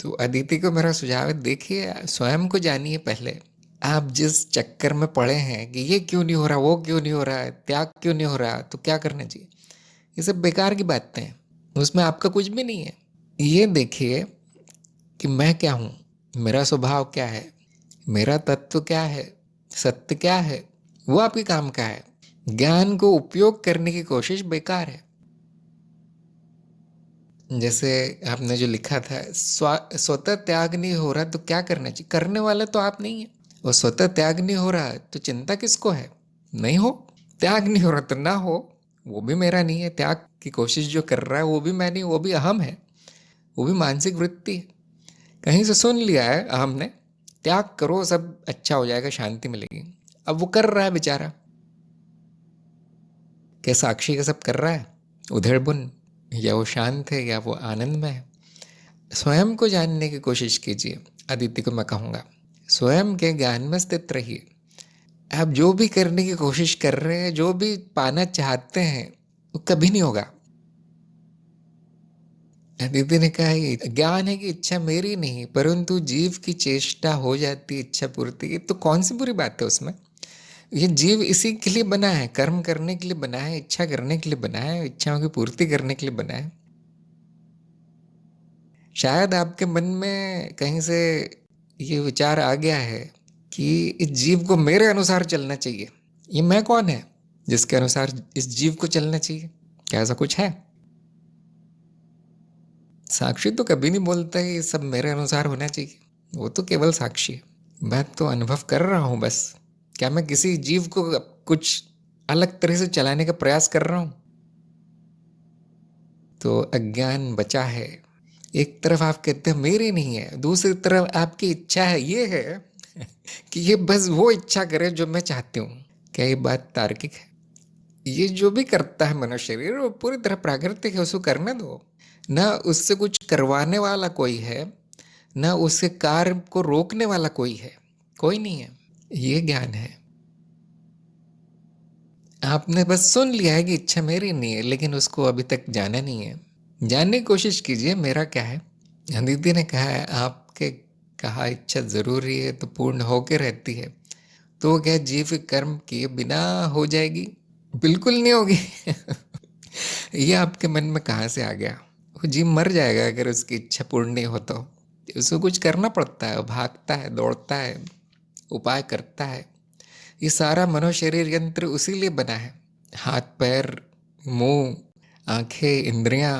तो अदिति को मेरा सुझाव है, देखिए स्वयं को जानिए पहले। आप जिस चक्कर में पड़े हैं कि ये क्यों नहीं हो रहा, वो क्यों नहीं हो रहा है, त्याग क्यों नहीं हो रहा, तो क्या करना चाहिए, ये सब बेकार की बातें हैं, उसमें आपका कुछ भी नहीं है। ये देखिए कि मैं क्या हूँ, मेरा स्वभाव क्या है, मेरा तत्व क्या है, सत्य क्या है, वो आपके काम का है। ज्ञान को उपयोग करने की कोशिश बेकार है। जैसे आपने जो लिखा था, स्वतः त्याग नहीं हो रहा तो क्या करना चाहिए, करने वाला तो आप नहीं है। और स्वतः त्याग नहीं हो रहा है तो चिंता किसको है, नहीं हो। त्याग नहीं हो रहा तो ना हो, वो भी मेरा नहीं है। त्याग की कोशिश जो कर रहा है वो भी मैं नहीं, वो भी अहम है, वो भी मानसिक वृत्ति है। कहीं से सुन लिया है अहम ने, त्याग करो सब अच्छा हो जाएगा, शांति मिलेगी। अब वो कर रहा है बेचारा, क्या साक्षी का सब कर रहा है उधेड़ बुन, या वो शांत है या वो आनंद में है। स्वयं को जानने की कोशिश कीजिए। अदिति को मैं कहूँगा, स्वयं के ज्ञान में स्थित रहिए। आप जो भी करने की कोशिश कर रहे हैं, जो भी पाना चाहते हैं, वो कभी नहीं होगा। अदिति ने कहा, ये ज्ञान है कि इच्छा मेरी नहीं, परंतु जीव की चेष्टा हो जाती है इच्छा पूर्ति की, तो कौन सी बुरी बात है उसमें। ये जीव इसी के लिए बना है, कर्म करने के लिए बना है, इच्छा करने के लिए बना है, इच्छाओं की पूर्ति करने के लिए बना है। शायद आपके मन में कहीं से ये विचार आ गया है कि इस जीव को मेरे अनुसार चलना चाहिए। ये मैं कौन है जिसके अनुसार इस जीव को चलना चाहिए, क्या ऐसा कुछ है। साक्षी तो कभी नहीं बोलता है ये सब मेरे अनुसार होना चाहिए, वो तो केवल साक्षी है। मैं तो अनुभव कर रहा हूँ बस। क्या मैं किसी जीव को कुछ अलग तरह से चलाने का प्रयास कर रहा हूँ। तो अज्ञान बचा है। एक तरफ आप कहते हैं मेरी नहीं है, दूसरी तरफ आपकी इच्छा है, ये है कि ये बस वो इच्छा करे जो मैं चाहती हूँ। क्या ये बात तार्किक है। ये जो भी करता है मनुष्य शरीर, वो पूरी तरह प्राकृतिक है, उसको करने दो। ना उससे कुछ करवाने वाला कोई है, ना उसके कार्य को रोकने वाला कोई है, कोई नहीं है। ये ज्ञान है। आपने बस सुन लिया है कि इच्छा मेरी नहीं है, लेकिन उसको अभी तक जाना नहीं है। जानने की कोशिश कीजिए मेरा क्या है। दीदी ने कहा है, आपके कहा इच्छा जरूरी है तो पूर्ण होके रहती है, तो क्या जीव कर्म किए बिना हो जाएगी, बिल्कुल नहीं होगी। ये आपके मन में कहाँ से आ गया। वो जीव मर जाएगा अगर उसकी इच्छा पूर्ण नहीं हो तो। उसको कुछ करना पड़ता है, भागता है, दौड़ता है, उपाय करता है। ये सारा मनोशरीर यंत्र उसी लिए बना है। हाथ पैर, मुंह, आंखें, इंद्रियां,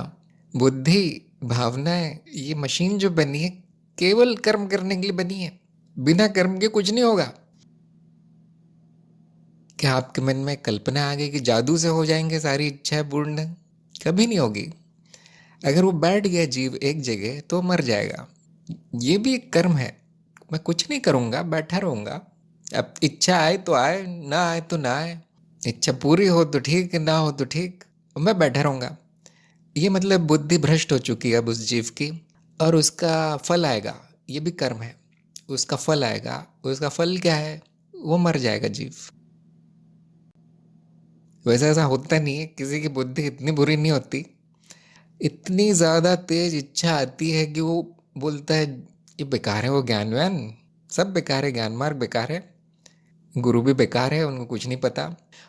बुद्धि, भावनाएं, ये मशीन जो बनी है केवल कर्म करने के लिए बनी है। बिना कर्म के कुछ नहीं होगा। क्या आपके मन में कल्पना आ गई कि जादू से हो जाएंगे सारी इच्छाएं पूर्ण। कभी नहीं होगी। अगर वो बैठ गया जीव एक जगह तो मर जाएगा। ये भी एक कर्म है। मैं कुछ नहीं करूंगा, बैठा रहूंगा, अब इच्छा आए तो आए, ना आए तो ना आए। इच्छा पूरी हो तो ठीक, ना हो तो ठीक, मैं बैठा रहूंगा। ये मतलब बुद्धि भ्रष्ट हो चुकी है अब उस जीव की, और उसका फल आएगा। ये भी कर्म है, उसका फल आएगा। उसका फल क्या है, वो मर जाएगा जीव। वैसे ऐसा होता नहीं है, किसी की बुद्धि इतनी बुरी नहीं होती। इतनी ज़्यादा तेज इच्छा आती है कि वो बोलता है ये बेकार है, वो ज्ञानवान सब बेकार है, ज्ञान मार्ग बेकार है, गुरु भी बेकार है, उनको कुछ नहीं पता।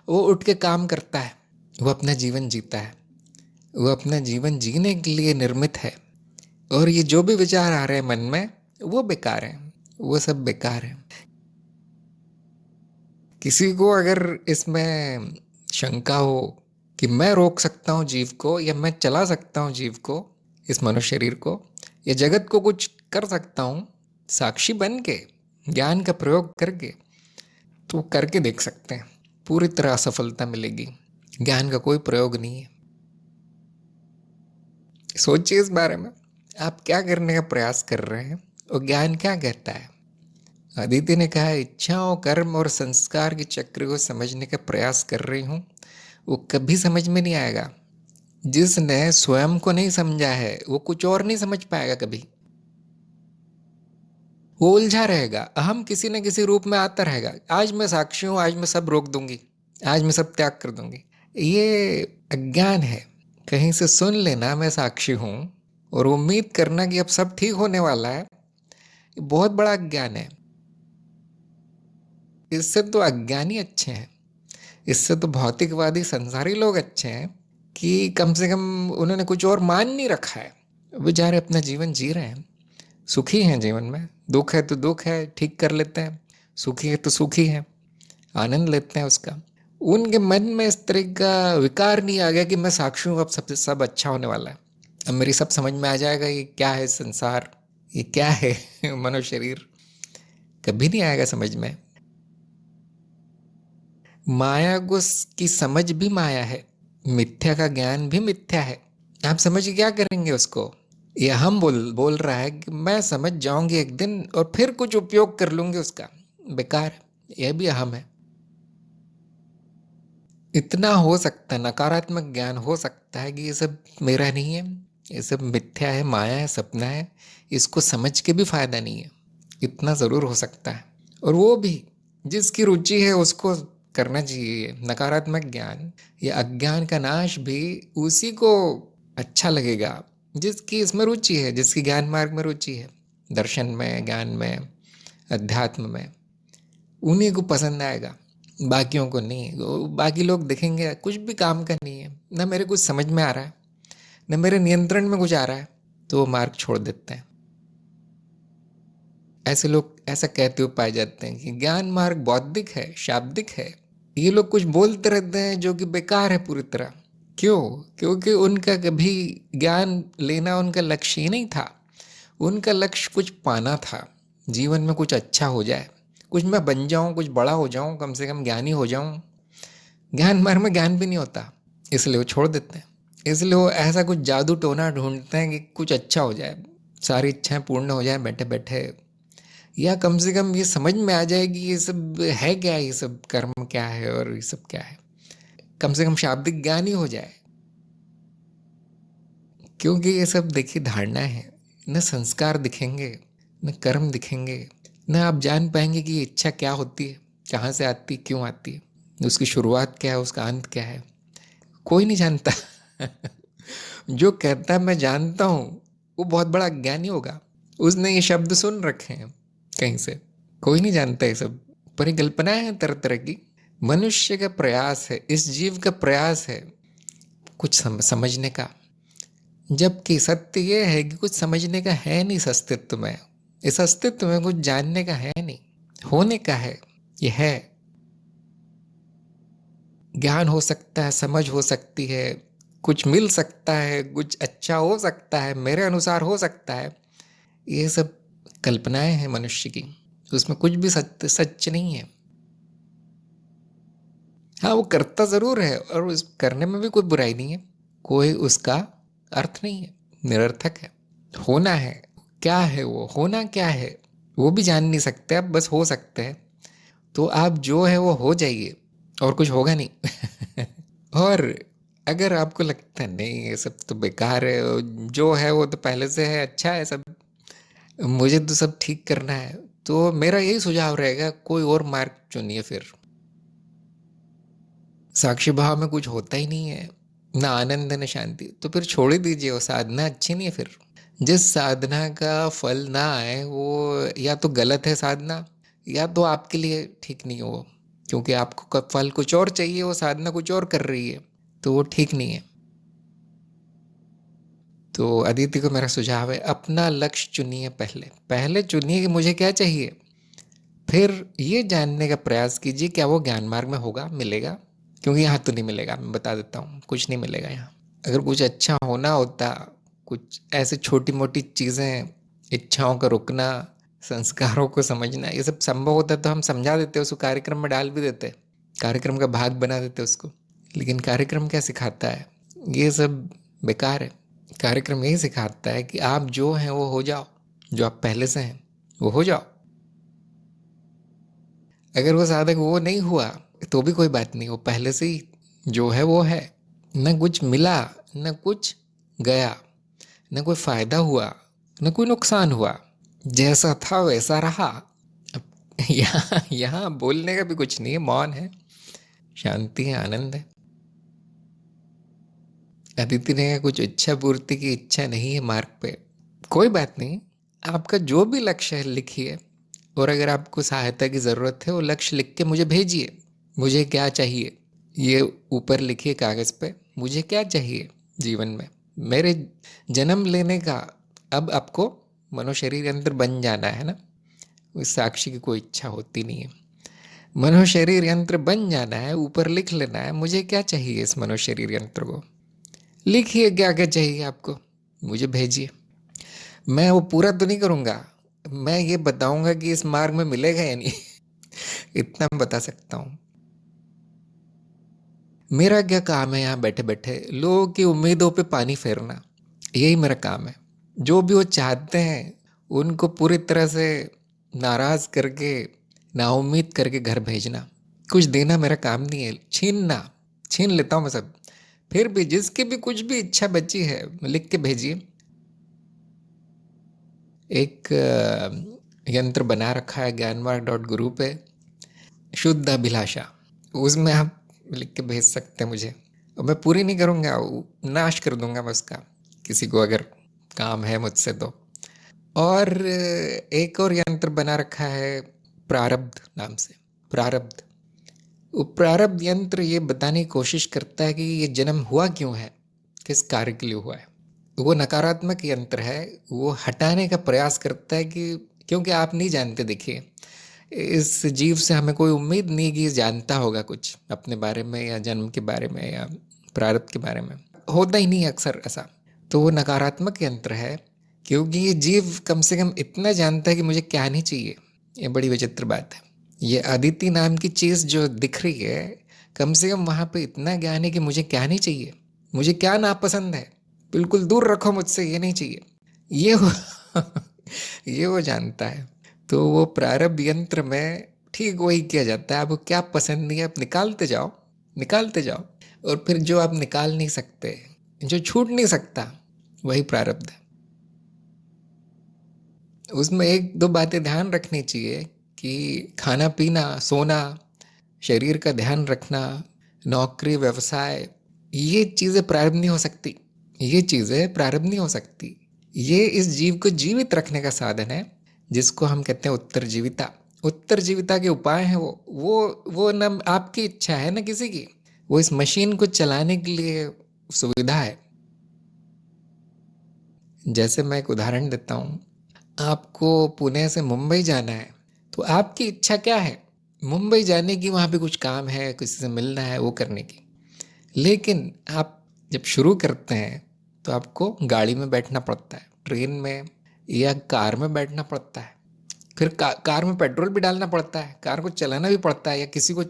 वो उठ के काम करता है, वो अपना जीवन जीता है, वो अपना जीवन जीने के लिए निर्मित है। और ये जो भी विचार आ रहे हैं मन में वो बेकार है, वो सब बेकार है। किसी को अगर इसमें शंका हो कि मैं रोक सकता हूँ जीव को, या मैं चला सकता हूँ जीव को, इस मनुष्य शरीर को, या जगत को कुछ कर सकता हूँ साक्षी बन के, ज्ञान का प्रयोग करके, तो करके देख सकते हैं। पूरी तरह असफलता मिलेगी। ज्ञान का कोई प्रयोग नहीं है। सोचिए इस बारे में, आप क्या करने का प्रयास कर रहे हैं और ज्ञान क्या कहता है। अदिति ने कहा, इच्छाओं, कर्म और संस्कार के चक्र को समझने का प्रयास कर रही हूँ। वो कभी समझ में नहीं आएगा। जिसने स्वयं को नहीं समझा है वो कुछ और नहीं समझ पाएगा कभी। वो उलझा रहेगा, अहम किसी न किसी रूप में आता रहेगा। आज मैं साक्षी हूँ, आज मैं सब रोक दूंगी, आज मैं सब त्याग कर दूंगी। ये अज्ञान है। कहीं से सुन लेना मैं साक्षी हूँ और उम्मीद करना कि अब सब ठीक होने वाला है, ये बहुत बड़ा अज्ञान है। इससे तो अज्ञानी अच्छे हैं, इससे तो भौतिकवादी संसारी लोग अच्छे हैं कि कम से कम उन्होंने कुछ और मान नहीं रखा है। बेचारे अपना जीवन जी रहे हैं, सुखी हैं जीवन में। दुख है तो दुख है, ठीक कर लेते हैं। सुखी है तो सुखी है, आनंद लेते हैं उसका। उनके मन में इस तरह का विकार नहीं आ गया कि मैं साक्षी हूँ, अब सब अच्छा होने वाला है, अब मेरी सब समझ में आ जाएगा, ये क्या है संसार, ये क्या है मनुष्य शरीर। कभी नहीं आएगा समझ में। माया को की समझ भी माया है, मिथ्या का ज्ञान भी मिथ्या है। आप समझ के क्या करेंगे उसको। ये हम बोल रहा है कि मैं समझ जाऊंगी एक दिन और फिर कुछ उपयोग कर लूंगी उसका, बेकार। यह भी अहम है। इतना हो सकता है, नकारात्मक ज्ञान हो सकता है कि ये सब मेरा नहीं है, ये सब मिथ्या है, माया है, सपना है, इसको समझ के भी फायदा नहीं है। इतना ज़रूर हो सकता है। और वो भी जिसकी रुचि है उसको करना चाहिए। नकारात्मक ज्ञान या अज्ञान का नाश भी उसी को अच्छा लगेगा जिसकी इसमें रुचि है, जिसकी ज्ञान मार्ग में रुचि है, दर्शन में, ज्ञान में, अध्यात्म में, उन्हीं को पसंद आएगा, बाकियों को नहीं। बाकी लोग देखेंगे कुछ भी काम का नहीं है, ना मेरे कुछ समझ में आ रहा है, ना मेरे नियंत्रण में कुछ आ रहा है, तो वो मार्ग छोड़ देते हैं। ऐसे लोग ऐसा कहते हुए पाए जाते हैं कि ज्ञान मार्ग बौद्धिक है, शाब्दिक है। ये लोग कुछ बोलते रहते हैं जो कि बेकार है पूरी तरह। क्यों? क्योंकि उनका कभी ज्ञान लेना उनका लक्ष्य ही नहीं था। उनका लक्ष्य कुछ पाना था, जीवन में कुछ अच्छा हो जाए, कुछ मैं बन जाऊं, कुछ बड़ा हो जाऊं, कम से कम ज्ञानी हो जाऊं। ज्ञान मार्ग में ज्ञान भी नहीं होता, इसलिए वो छोड़ देते हैं। इसलिए वो ऐसा कुछ जादू टोना ढूंढते हैं कि कुछ अच्छा हो जाए, सारी इच्छाएं पूर्ण हो जाए बैठे बैठे, या कम से कम ये समझ में आ जाए कि ये सब है क्या, ये सब कर्म क्या है और ये सब क्या है। कम से कम शाब्दिक ज्ञान ही हो जाए। क्योंकि ये सब देखिए धारणा है, न संस्कार दिखेंगे, न कर्म दिखेंगे, न आप जान पाएंगे कि ये इच्छा क्या होती है, कहाँ से आती है, क्यों आती है, उसकी शुरुआत क्या है, उसका अंत क्या है, कोई नहीं जानता। जो कहता है मैं जानता हूँ वो बहुत बड़ा ज्ञानी होगा, उसने ये शब्द सुन रखे हैं कहीं से। कोई नहीं जानता, ये सब परिकल्पनाएं हैं तरह तरह की। मनुष्य का प्रयास है, इस जीव का प्रयास है कुछ समझने का, जबकि सत्य ये है कि कुछ समझने का है नहीं इस अस्तित्व में। इस अस्तित्व में कुछ जानने का है नहीं, होने का है। ये है, ज्ञान हो सकता है, समझ हो सकती है, कुछ मिल सकता है, कुछ अच्छा हो सकता है, मेरे अनुसार हो सकता है। ये सब कल्पनाएं हैं मनुष्य की, उसमें कुछ भी सच नहीं है। हाँ, वो करता जरूर है और उस करने में भी कोई बुराई नहीं है, कोई उसका अर्थ नहीं है, निरर्थक है। होना है, क्या है वो, होना क्या है वो भी जान नहीं सकते आप, बस हो सकते हैं। तो आप जो है वो हो जाइए और कुछ होगा नहीं। और अगर आपको लगता है नहीं ये सब तो बेकार है, जो है वो तो पहले से है, अच्छा है सब, मुझे तो सब ठीक करना है, तो मेरा यही सुझाव रहेगा कोई और मार्ग चुनिए। फिर साक्षी भाव में कुछ होता ही नहीं है, ना आनंद न शांति, तो फिर छोड़ ही दीजिए, वो साधना अच्छी नहीं है। फिर जिस साधना का फल ना आए वो या तो गलत है साधना, या तो आपके लिए ठीक नहीं हो, क्योंकि आपको फल कुछ और चाहिए, वो साधना कुछ और कर रही है, तो वो ठीक नहीं है। तो अदिति को मेरा सुझाव है, अपना लक्ष्य चुनिए, पहले पहले चुनिए कि मुझे क्या चाहिए, फिर ये जानने का प्रयास कीजिए क्या वो ज्ञान मार्ग में होगा, मिलेगा। क्योंकि यहाँ तो नहीं मिलेगा, मैं बता देता हूँ, कुछ नहीं मिलेगा यहाँ। अगर कुछ अच्छा होना होता, कुछ ऐसे छोटी मोटी चीज़ें, इच्छाओं का रुकना, संस्कारों को समझना, ये सब संभव होता तो हम समझा देते, उसको कार्यक्रम में डाल भी देते कार्यक्रम का भाग बना देते उसको। लेकिन कार्यक्रम क्या सिखाता है? ये सब बेकार है। कार्यक्रम यही सिखाता है कि आप जो हैं वो हो जाओ, जो आप पहले से हैं वो हो जाओ। अगर वो साधक वो नहीं हुआ तो भी कोई बात नहीं, वो पहले से ही जो है वो है। न कुछ मिला, न कुछ गया, न कोई फायदा हुआ, न कोई नुकसान हुआ, जैसा था वैसा रहा। अब यहाँ बोलने का भी कुछ नहीं है, मौन है, शांति है, आनंद है। अदिति ने कहा कुछ इच्छा पूर्ति की इच्छा नहीं है मार्ग पे। कोई बात नहीं, आपका जो भी लक्ष्य है लिखिए, और अगर आपको सहायता की ज़रूरत है वो लक्ष्य लिख के मुझे भेजिए। मुझे क्या चाहिए ये ऊपर लिखिए कागज़ पे, मुझे क्या चाहिए जीवन में। मेरे जन्म लेने का, अब आपको मनोशरीर यंत्र बन जाना है ना, उस साक्षी की कोई इच्छा होती नहीं है। मनोशरीर यंत्र बन जाना है, ऊपर लिख लेना है मुझे क्या चाहिए इस मनोशरीर यंत्र को। लिखिए क्या क्या चाहिए आपको, मुझे भेजिए। मैं वो पूरा तो नहीं करूँगा, मैं ये बताऊँगा कि इस मार्ग में मिलेगा या नहीं इतना मैं बता सकता हूँ। मेरा क्या काम है यहाँ बैठे बैठे लोगों की उम्मीदों पे पानी फेरना, यही मेरा काम है। जो भी वो चाहते हैं उनको पूरी तरह से नाराज़ करके, नाउम्मीद करके घर भेजना। कुछ देना मेरा काम नहीं है, छीनना, छीन लेता हूँ मैं सब। फिर भी जिसकी भी कुछ भी इच्छा बची है लिख के भेजिए। एक यंत्र बना रखा है ज्ञानमार्ग.गुरु पे, शुद्ध अभिलाषा, उसमें आप लिख के भेज सकते हैं मुझे। और मैं पूरी नहीं करूँगा, नाश कर दूंगा मैं उसका, किसी को अगर काम है मुझसे तो। और एक और यंत्र बना रखा है प्रारब्ध नाम से। प्रारब्ध, वो प्रारब्ध यंत्र ये बताने की कोशिश करता है कि ये जन्म हुआ क्यों है, किस कार्य के लिए हुआ है। वो नकारात्मक यंत्र है, वो हटाने का प्रयास करता है कि, क्योंकि आप नहीं जानते, देखिए इस जीव से हमें कोई उम्मीद नहीं कि ये जानता होगा कुछ अपने बारे में या जन्म के बारे में या प्रारब्ध के बारे में, होता ही नहीं है अक्सर ऐसा। तो वो नकारात्मक यंत्र है, क्योंकि ये जीव कम से कम इतना जानता है कि मुझे क्या नहीं चाहिए। ये बड़ी विचित्र बात है। ये अदिति नाम की चीज़ जो दिख रही है, कम से कम वहाँ पे इतना ज्ञान है कि मुझे क्या नहीं चाहिए, मुझे क्या नापसंद है, बिल्कुल दूर रखो मुझसे, ये नहीं चाहिए। ये वो ये वो जानता है। तो वो प्रारब्ध यंत्र में ठीक वही किया जाता है। आपको क्या पसंद नहीं है आप निकालते जाओ, निकालते जाओ। और फिर जो आप निकाल नहीं सकते, जो छूट नहीं सकता, वही प्रारब्ध है। उसमें एक दो बातें ध्यान रखनी चाहिए कि खाना पीना, सोना, शरीर का ध्यान रखना, नौकरी, व्यवसाय, ये चीज़ें प्रारब्ध नहीं हो सकती। ये चीज़ें प्रारब्ध नहीं हो सकती। ये इस जीव को जीवित रखने का साधन है, जिसको हम कहते हैं उत्तरजीविता। उत्तरजीविता के उपाय हैं वो न आपकी इच्छा है न किसी की, वो इस मशीन को चलाने के लिए सुविधा है। जैसे मैं एक उदाहरण देता हूँ, आपको पुणे से मुंबई जाना है, तो आपकी इच्छा क्या है? मुंबई जाने की, वहाँ पे कुछ काम है, किसी से मिलना है, वो करने की। लेकिन आप जब शुरू करते हैं तो आपको गाड़ी में बैठना पड़ता है, ट्रेन में या कार में बैठना पड़ता है। फिर कार में पेट्रोल भी डालना पड़ता है, कार को चलाना भी पड़ता है, या किसी को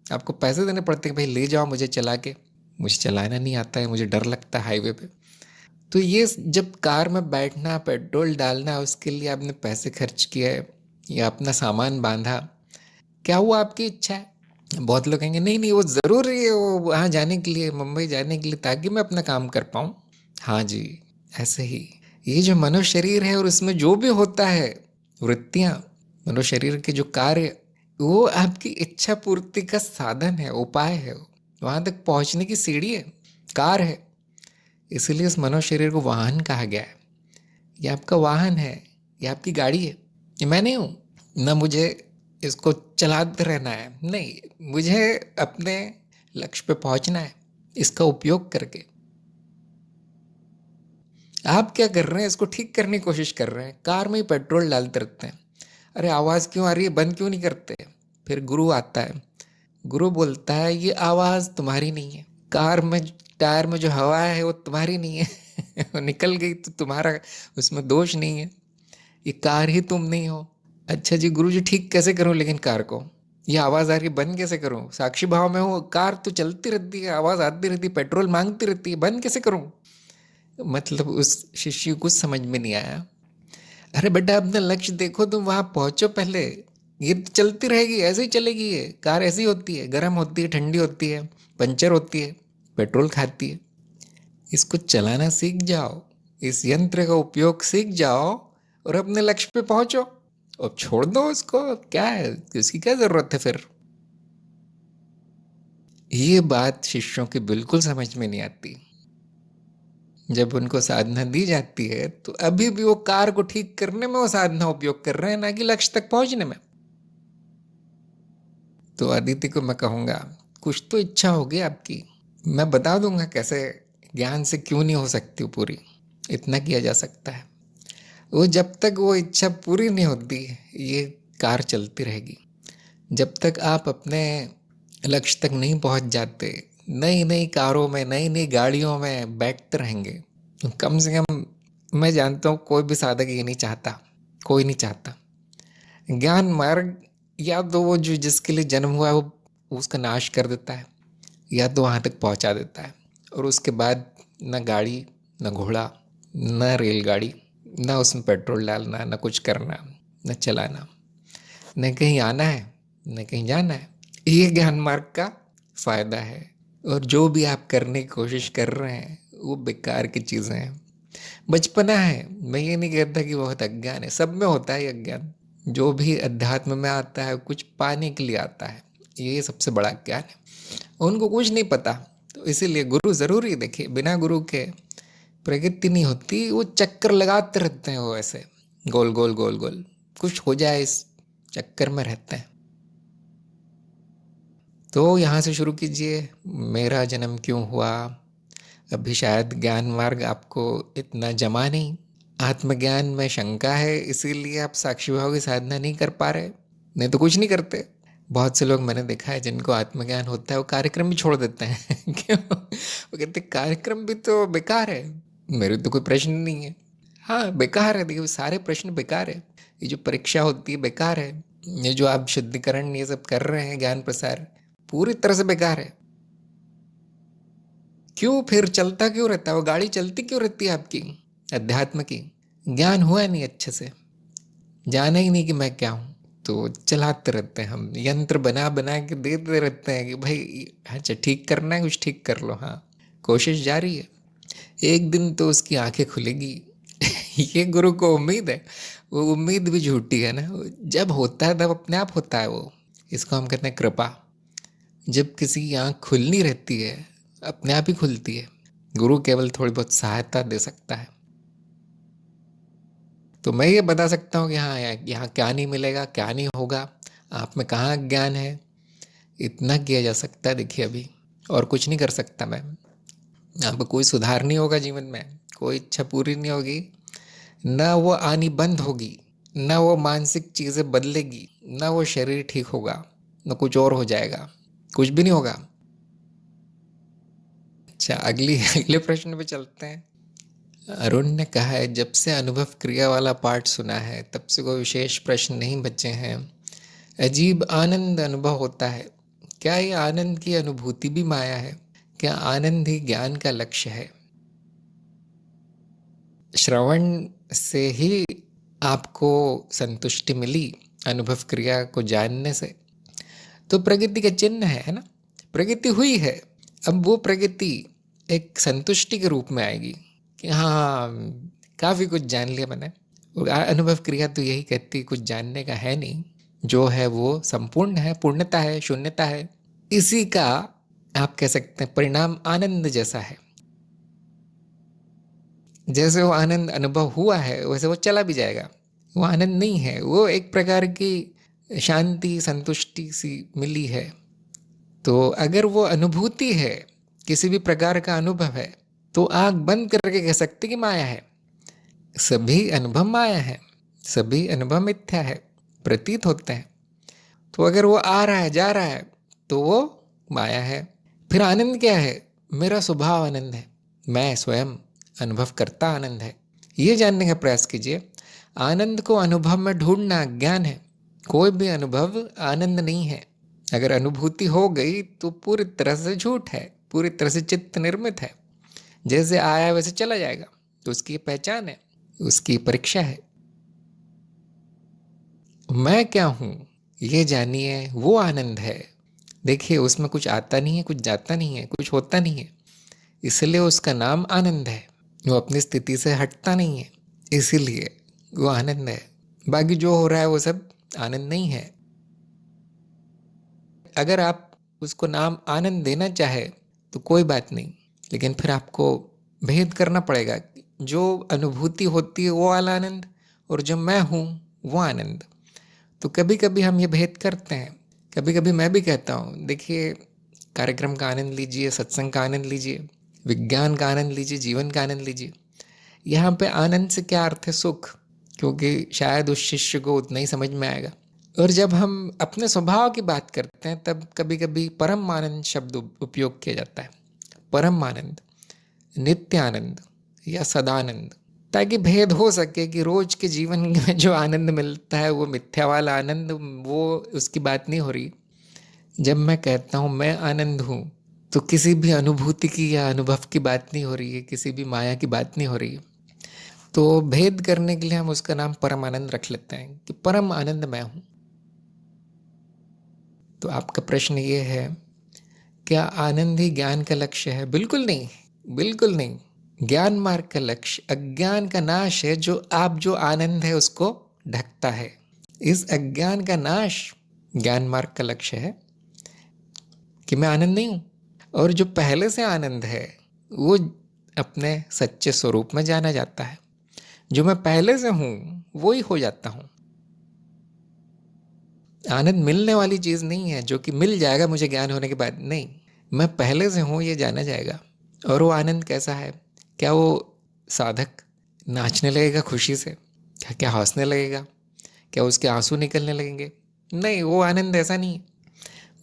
आपको पैसे देने पड़ते हैं, भाई ले जाओ मुझे चला के, मुझे चलाना नहीं आता है, मुझे डर लगता है हाईवे पे। तो ये जब कार में बैठना, पेट्रोल डालना, उसके लिए आपने पैसे खर्च किए या अपना सामान बांधा, क्या हुआ? आपकी इच्छा है। बहुत लोग कहेंगे नहीं नहीं वो ज़रूरी है, वो वहाँ जाने के लिए, मुंबई जाने के लिए, ताकि मैं अपना काम कर पाऊँ। हाँ जी, ऐसे ही ये जो मनुष्य शरीर है और उसमें जो भी होता है, वृत्तियाँ, मनुष्य शरीर के जो कार्य, वो आपकी इच्छा पूर्ति का साधन है, उपाय है, वहाँ तक पहुँचने की सीढ़ी है, कार है। इसीलिए इस मनुष्य शरीर को वाहन कहा गया है। ये आपका वाहन है, ये आपकी गाड़ी है। ये मैं नहीं हूँ ना, मुझे इसको चलाते रहना है, नहीं, मुझे अपने लक्ष्य पे पहुँचना है इसका उपयोग करके। आप क्या कर रहे हैं? इसको ठीक करने की कोशिश कर रहे हैं, कार में ही पेट्रोल डालते रहते हैं। अरे आवाज़ क्यों आ रही है, बंद क्यों नहीं करते? फिर गुरु आता है, गुरु बोलता है ये आवाज़ तुम्हारी नहीं है, कार में टायर में जो हवा है वो तुम्हारी नहीं है वो निकल गई तो तुम्हारा उसमें दोष नहीं है, ये कार ही तुम नहीं हो। अच्छा जी गुरु जी, ठीक कैसे करूं लेकिन कार को? ये आवाज आ रही है, बंद कैसे करूं? साक्षी भाव में हूँ, कार तो चलती रहती है, आवाज आती रहती है, पेट्रोल मांगती रहती है, बंद कैसे करूं? मतलब उस शिष्य को कुछ समझ में नहीं आया। अरे बेटा, अपना लक्ष्य देखो, तुम वहां पहुंचो पहले। ये तो चलती रहेगी, ऐसे ही चलेगी। ये कार ऐसी होती है, गर्म होती है, ठंडी होती है, पंचर होती है, पेट्रोल खाती है। इसको चलाना सीख जाओ, इस यंत्र का उपयोग सीख जाओ और अपने लक्ष्य पे पहुंचो। और छोड़ दो उसको, क्या है, उसकी क्या जरूरत है फिर? ये बात शिष्यों की बिल्कुल समझ में नहीं आती। जब उनको साधना दी जाती है तो अभी भी वो कार को ठीक करने में वो साधना उपयोग कर रहे हैं, ना कि लक्ष्य तक पहुंचने में। तो अदिति को मैं कहूंगा, कुछ तो इच्छा होगी आपकी, मैं बता दूंगा कैसे। ज्ञान से क्यों नहीं हो सकती वो पूरी, इतना किया जा सकता है। वो जब तक वो इच्छा पूरी नहीं होती, ये कार चलती रहेगी। जब तक आप अपने लक्ष्य तक नहीं पहुंच जाते, नई नई कारों में, नई नई गाड़ियों में बैठते रहेंगे। तो कम से कम मैं जानता हूँ कोई भी साधक ये नहीं चाहता, कोई नहीं चाहता। ज्ञान मार्ग या तो वो जो जिसके लिए जन्म हुआ है वो उसका नाश कर देता है, या तो वहाँ तक पहुँचा देता है। और उसके बाद न गाड़ी, न घोड़ा, न रेलगाड़ी, न उसमें पेट्रोल डालना, न कुछ करना, न चलाना, न कहीं आना है, न कहीं जाना है। ये ज्ञान मार्ग का फायदा है। और जो भी आप करने की कोशिश कर रहे हैं वो बेकार की चीज़ें हैं, बचपना है। मैं ये नहीं कहता कि बहुत अज्ञान है, सब में होता है ये अज्ञान। जो भी अध्यात्म में आता है कुछ पाने के लिए आता है, ये सबसे बड़ा ज्ञान है। उनको कुछ नहीं पता, तो इसीलिए गुरु ज़रूरी है। देखिए, बिना गुरु के प्रगति नहीं होती। वो चक्कर लगाते रहते हैं, वो ऐसे गोल गोल गोल गोल, कुछ हो जाए इस चक्कर में रहते हैं। तो यहाँ से शुरू कीजिए, मेरा जन्म क्यों हुआ। अभी शायद ज्ञान मार्ग आपको इतना जमा नहीं, आत्मज्ञान में शंका है, इसीलिए आप साक्षी भाव की साधना नहीं कर पा रहे, नहीं तो कुछ नहीं करते। बहुत से लोग मैंने देखा है जिनको आत्मज्ञान होता है वो कार्यक्रम भी छोड़ देते हैं क्यों? वो कहते हैं कार्यक्रम भी तो बेकार है, मेरे तो कोई प्रश्न नहीं है। हाँ बेकार है, देखिए सारे प्रश्न बेकार है। ये जो परीक्षा होती है बेकार है, ये जो आप शुद्धिकरण ये सब कर रहे हैं, ज्ञान प्रसार, पूरी तरह से बेकार है। क्यों फिर चलता क्यों रहता है वो गाड़ी, चलती क्यों रहती है आपकी अध्यात्म की? ज्ञान हुआ नहीं अच्छे से, जाना ही नहीं कि मैं क्या हूँ, तो चलाते रहते हैं हम, यंत्र बना बना के देते रहते हैं कि भाई अच्छा ठीक करना है, कुछ ठीक कर लो। हाँ, कोशिश जारी है, एक दिन तो उसकी आंखें खुलेगी ये गुरु को उम्मीद है। वो उम्मीद भी झूठी है ना, जब होता है तब अपने आप होता है वो। इसको हम कहते हैं कृपा। जब किसी की आँख खुलनी रहती है अपने आप ही खुलती है, गुरु केवल थोड़ी बहुत सहायता दे सकता है। तो मैं ये बता सकता हूँ कि हाँ यहाँ क्या नहीं मिलेगा, क्या नहीं होगा, आप में कहाँ ज्ञान है, इतना किया जा सकता है। देखिए अभी और कुछ नहीं कर सकता मैं, आपको कोई सुधार नहीं होगा जीवन में, कोई इच्छा पूरी नहीं होगी, ना वो आनी बंद होगी, ना वो मानसिक चीज़ें बदलेगी, ना वो शरीर ठीक होगा, ना कुछ और हो जाएगा, कुछ भी नहीं होगा। अच्छा, अगले प्रश्न पे चलते हैं। अरुण ने कहा है, जब से अनुभव क्रिया वाला पार्ट सुना है तब से कोई विशेष प्रश्न नहीं बचे हैं। अजीब आनंद अनुभव होता है, क्या ये आनंद की अनुभूति भी माया है? क्या आनंद ही ज्ञान का लक्ष्य है? श्रवण से ही आपको संतुष्टि मिली, अनुभव क्रिया को जानने से, तो प्रगति का चिन्ह है ना, प्रगति हुई है। अब वो प्रगति एक संतुष्टि के रूप में आएगी कि हाँ काफ़ी कुछ जान लिया मैंने। अनुभव क्रिया तो यही कहती है कुछ जानने का है नहीं, जो है वो संपूर्ण है, पूर्णता है, शून्यता है। इसी का आप कह सकते हैं परिणाम आनंद जैसा है। जैसे वो आनंद अनुभव हुआ है वैसे वो चला भी जाएगा, वो आनंद नहीं है, वो एक प्रकार की शांति संतुष्टि सी मिली है। तो अगर वो अनुभूति है, किसी भी प्रकार का अनुभव है, तो आँख बंद करके कह सकते कि माया है। सभी अनुभव माया है, सभी अनुभव मिथ्या है, प्रतीत होते हैं। तो अगर वो आ रहा है जा रहा है तो वो माया है। फिर आनंद क्या है? मेरा स्वभाव आनंद है, मैं स्वयं अनुभव करता आनंद है। ये जानने का प्रयास कीजिए। आनंद को अनुभव में ढूंढना ज्ञान है। कोई भी अनुभव आनंद नहीं है, अगर अनुभूति हो गई तो पूरी तरह से झूठ है, पूरी तरह से चित्त निर्मित है। जैसे आया वैसे चला जाएगा, तो उसकी पहचान है, उसकी परीक्षा है। मैं क्या हूं ये जानिए, वो आनंद है। देखिए उसमें कुछ आता नहीं है, कुछ जाता नहीं है, कुछ होता नहीं है, इसलिए उसका नाम आनंद है। वो अपनी स्थिति से हटता नहीं है, इसीलिए वो आनंद है। बाकी जो हो रहा है वो सब आनंद नहीं है। अगर आप उसको नाम आनंद देना चाहे तो कोई बात नहीं, लेकिन फिर आपको भेद करना पड़ेगा। जो अनुभूति होती है वो वाला आनंद, और जो मैं हूँ वो आनंद। तो कभी कभी हम ये भेद करते हैं। कभी कभी मैं भी कहता हूँ, देखिए कार्यक्रम का आनंद लीजिए, सत्संग का आनंद लीजिए, विज्ञान का आनंद लीजिए, जीवन का आनंद लीजिए। यहाँ पे आनंद से क्या अर्थ है? सुख, क्योंकि शायद उस शिष्य को उतना ही समझ में आएगा। और जब हम अपने स्वभाव की बात करते हैं तब कभी कभी परम आनंद शब्द उपयोग किया जाता है। परम आनंद, नित्य आनंद या सदानंद, ताकि भेद हो सके कि रोज के जीवन में जो आनंद मिलता है वो मिथ्या वाला आनंद, वो उसकी बात नहीं हो रही। जब मैं कहता हूँ मैं आनंद हूँ, तो किसी भी अनुभूति की या अनुभव की बात नहीं हो रही है, किसी भी माया की बात नहीं हो रही है। तो भेद करने के लिए हम उसका नाम परम आनंद रख लेते हैं कि परम आनंद मैं हूँ। तो आपका प्रश्न ये है, क्या आनंद ही ज्ञान का लक्ष्य है? बिल्कुल नहीं, बिल्कुल नहीं। ज्ञान मार्ग का लक्ष्य अज्ञान का नाश है, जो आनंद है उसको ढकता है। इस अज्ञान का नाश ज्ञान मार्ग का लक्ष्य है, कि मैं आनंद नहीं हूं। और जो पहले से आनंद है वो अपने सच्चे स्वरूप में जाना जाता है। जो मैं पहले से हूं वो ही हो जाता हूं। आनंद मिलने वाली चीज नहीं है जो कि मिल जाएगा मुझे ज्ञान होने के बाद। नहीं, मैं पहले से हूं ये जाना जाएगा। और वो आनंद कैसा है? क्या वो साधक नाचने लगेगा खुशी से? क्या हंसने लगेगा? क्या उसके आंसू निकलने लगेंगे? नहीं, वो आनंद ऐसा नहीं है।